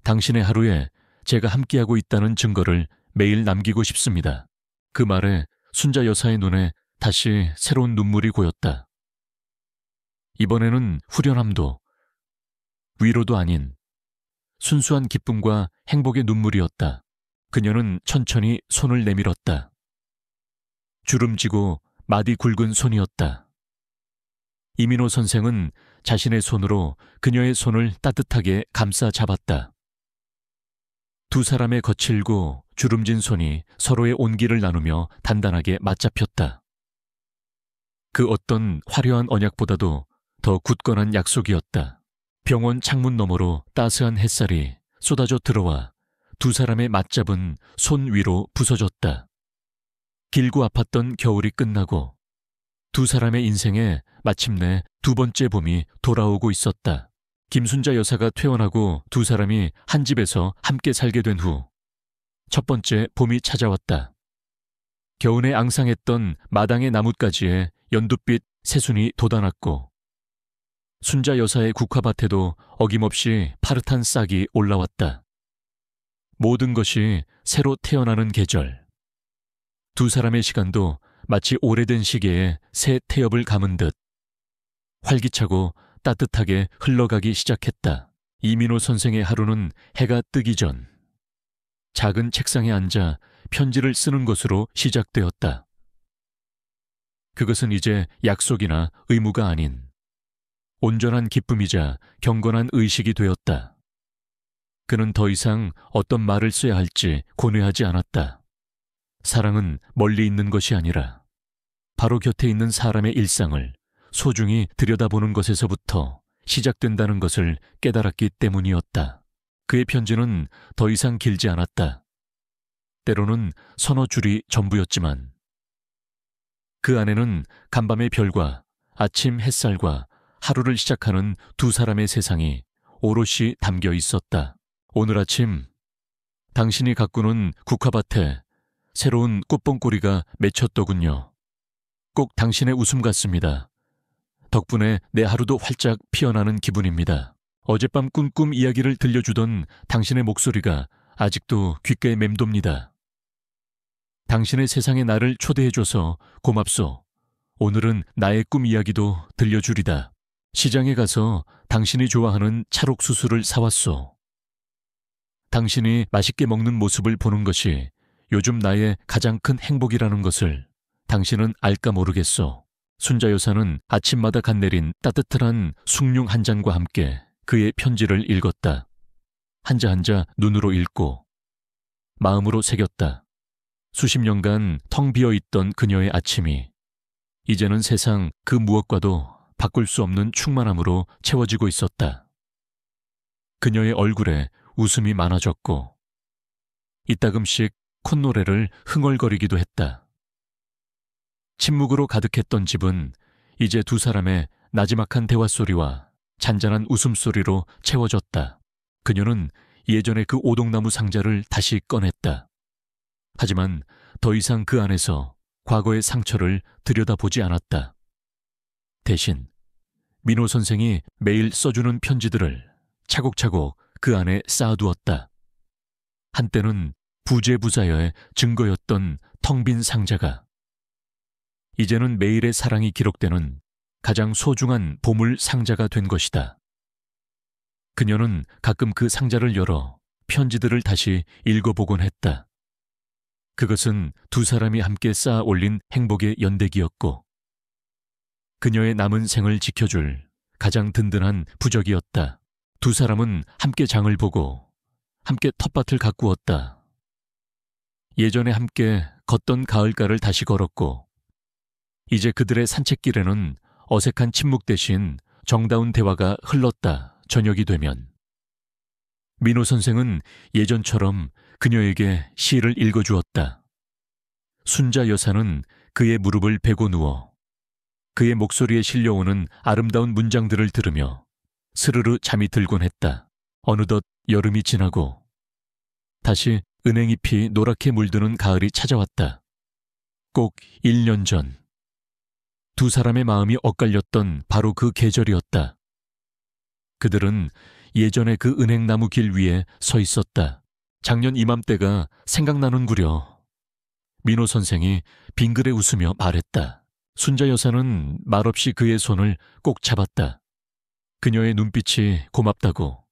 당신의 하루에 제가 함께하고 있다는 증거를 매일 남기고 싶습니다. 그 말에 순자 여사의 눈에 다시 새로운 눈물이 고였다. 이번에는 후련함도 위로도 아닌 순수한 기쁨과 행복의 눈물이었다. 그녀는 천천히 손을 내밀었다. 주름지고 마디 굵은 손이었다. 이민호 선생은 자신의 손으로 그녀의 손을 따뜻하게 감싸 잡았다. 두 사람의 거칠고 주름진 손이 서로의 온기를 나누며 단단하게 맞잡혔다. 그 어떤 화려한 언약보다도 더 굳건한 약속이었다. 병원 창문 너머로 따스한 햇살이 쏟아져 들어와 두 사람의 맞잡은 손 위로 부서졌다. 길고 아팠던 겨울이 끝나고 두 사람의 인생에 마침내 두 번째 봄이 돌아오고 있었다. 김순자 여사가 퇴원하고 두 사람이 한 집에서 함께 살게 된 후 첫 번째 봄이 찾아왔다. 겨우내 앙상했던 마당의 나뭇가지에 연두빛 새순이 돋아났고 순자 여사의 국화밭에도 어김없이 파릇한 싹이 올라왔다. 모든 것이 새로 태어나는 계절. 두 사람의 시간도 마치 오래된 시계에 새 태엽을 감은 듯 활기차고 따뜻하게 흘러가기 시작했다. 이민호 선생의 하루는 해가 뜨기 전 작은 책상에 앉아 편지를 쓰는 것으로 시작되었다. 그것은 이제 약속이나 의무가 아닌 온전한 기쁨이자 경건한 의식이 되었다. 그는 더 이상 어떤 말을 써야 할지 고뇌하지 않았다. 사랑은 멀리 있는 것이 아니라 바로 곁에 있는 사람의 일상을 소중히 들여다보는 것에서부터 시작된다는 것을 깨달았기 때문이었다. 그의 편지는 더 이상 길지 않았다. 때로는 서너 줄이 전부였지만 그 안에는 간밤의 별과 아침 햇살과 하루를 시작하는 두 사람의 세상이 오롯이 담겨 있었다. 오늘 아침 당신이 가꾸는 국화밭에 새로운 꽃봉꼬리가 맺혔더군요. 꼭 당신의 웃음 같습니다. 덕분에 내 하루도 활짝 피어나는 기분입니다. 어젯밤 꿈 이야기를 들려주던 당신의 목소리가 아직도 귓가에 맴돕니다. 당신의 세상에 나를 초대해줘서 고맙소. 오늘은 나의 꿈 이야기도 들려주리다. 시장에 가서 당신이 좋아하는 찰옥수수를 사왔소. 당신이 맛있게 먹는 모습을 보는 것이 요즘 나의 가장 큰 행복이라는 것을 당신은 알까 모르겠소. 순자 여사는 아침마다 갓 내린 따뜻한 숭늉 한 잔과 함께 그의 편지를 읽었다. 한자 한자 눈으로 읽고 마음으로 새겼다. 수십 년간 텅 비어있던 그녀의 아침이 이제는 세상 그 무엇과도 바꿀 수 없는 충만함으로 채워지고 있었다. 그녀의 얼굴에 웃음이 많아졌고 이따금씩 콧노래를 흥얼거리기도 했다. 침묵으로 가득했던 집은 이제 두 사람의 나지막한 대화소리와 잔잔한 웃음소리로 채워졌다. 그녀는 예전에 그 오동나무 상자를 다시 꺼냈다. 하지만 더 이상 그 안에서 과거의 상처를 들여다보지 않았다. 대신 민호 선생이 매일 써주는 편지들을 차곡차곡 그 안에 쌓아두었다. 한때는 부재부자여의 증거였던 텅 빈 상자가 이제는 매일의 사랑이 기록되는 가장 소중한 보물 상자가 된 것이다. 그녀는 가끔 그 상자를 열어 편지들을 다시 읽어보곤 했다. 그것은 두 사람이 함께 쌓아 올린 행복의 연대기였고 그녀의 남은 생을 지켜줄 가장 든든한 부적이었다. 두 사람은 함께 장을 보고 함께 텃밭을 가꾸었다. 예전에 함께 걷던 가을가를 다시 걸었고 이제 그들의 산책길에는 어색한 침묵 대신 정다운 대화가 흘렀다. 저녁이 되면 민호 선생은 예전처럼 그녀에게 시를 읽어주었다. 순자 여사는 그의 무릎을 베고 누워 그의 목소리에 실려오는 아름다운 문장들을 들으며 스르르 잠이 들곤 했다. 어느덧 여름이 지나고 다시 은행잎이 노랗게 물드는 가을이 찾아왔다. 꼭 1년 전 두 사람의 마음이 엇갈렸던 바로 그 계절이었다. 그들은 예전에 그 은행나무 길 위에 서 있었다. 작년 이맘때가 생각나는구려. 민호 선생이 빙그레 웃으며 말했다. 순자 여사는 말없이 그의 손을 꼭 잡았다. 그녀의 눈빛이 고맙다고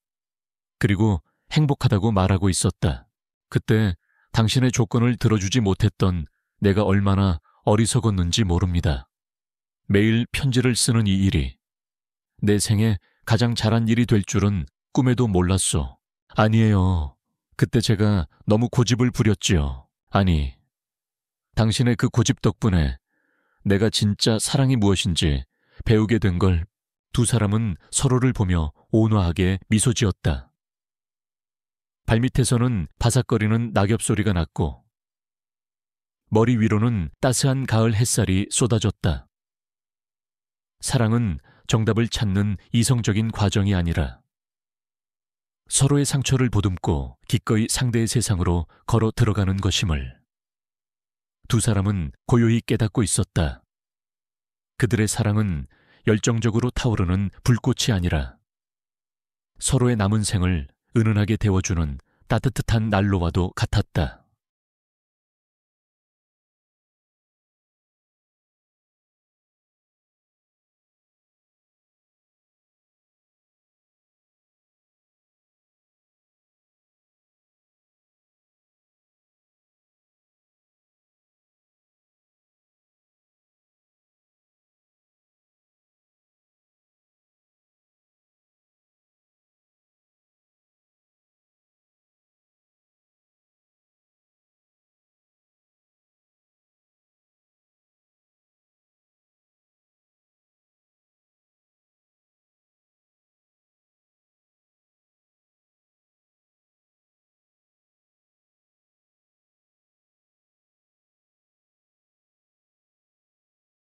그리고 행복하다고 말하고 있었다. 그때 당신의 조건을 들어주지 못했던 내가 얼마나 어리석었는지 모릅니다. 매일 편지를 쓰는 이 일이 내 생에 가장 잘한 일이 될 줄은 꿈에도 몰랐소. 아니에요. 그때 제가 너무 고집을 부렸지요. 아니, 당신의 그 고집 덕분에 내가 진짜 사랑이 무엇인지 배우게 된 걸. 두 사람은 서로를 보며 온화하게 미소 지었다. 발밑에서는 바삭거리는 낙엽 소리가 났고 머리 위로는 따스한 가을 햇살이 쏟아졌다. 사랑은 정답을 찾는 이성적인 과정이 아니라 서로의 상처를 보듬고 기꺼이 상대의 세상으로 걸어 들어가는 것임을 두 사람은 고요히 깨닫고 있었다. 그들의 사랑은 열정적으로 타오르는 불꽃이 아니라 서로의 남은 생을 은은하게 데워주는 따뜻한 난로와도 같았다.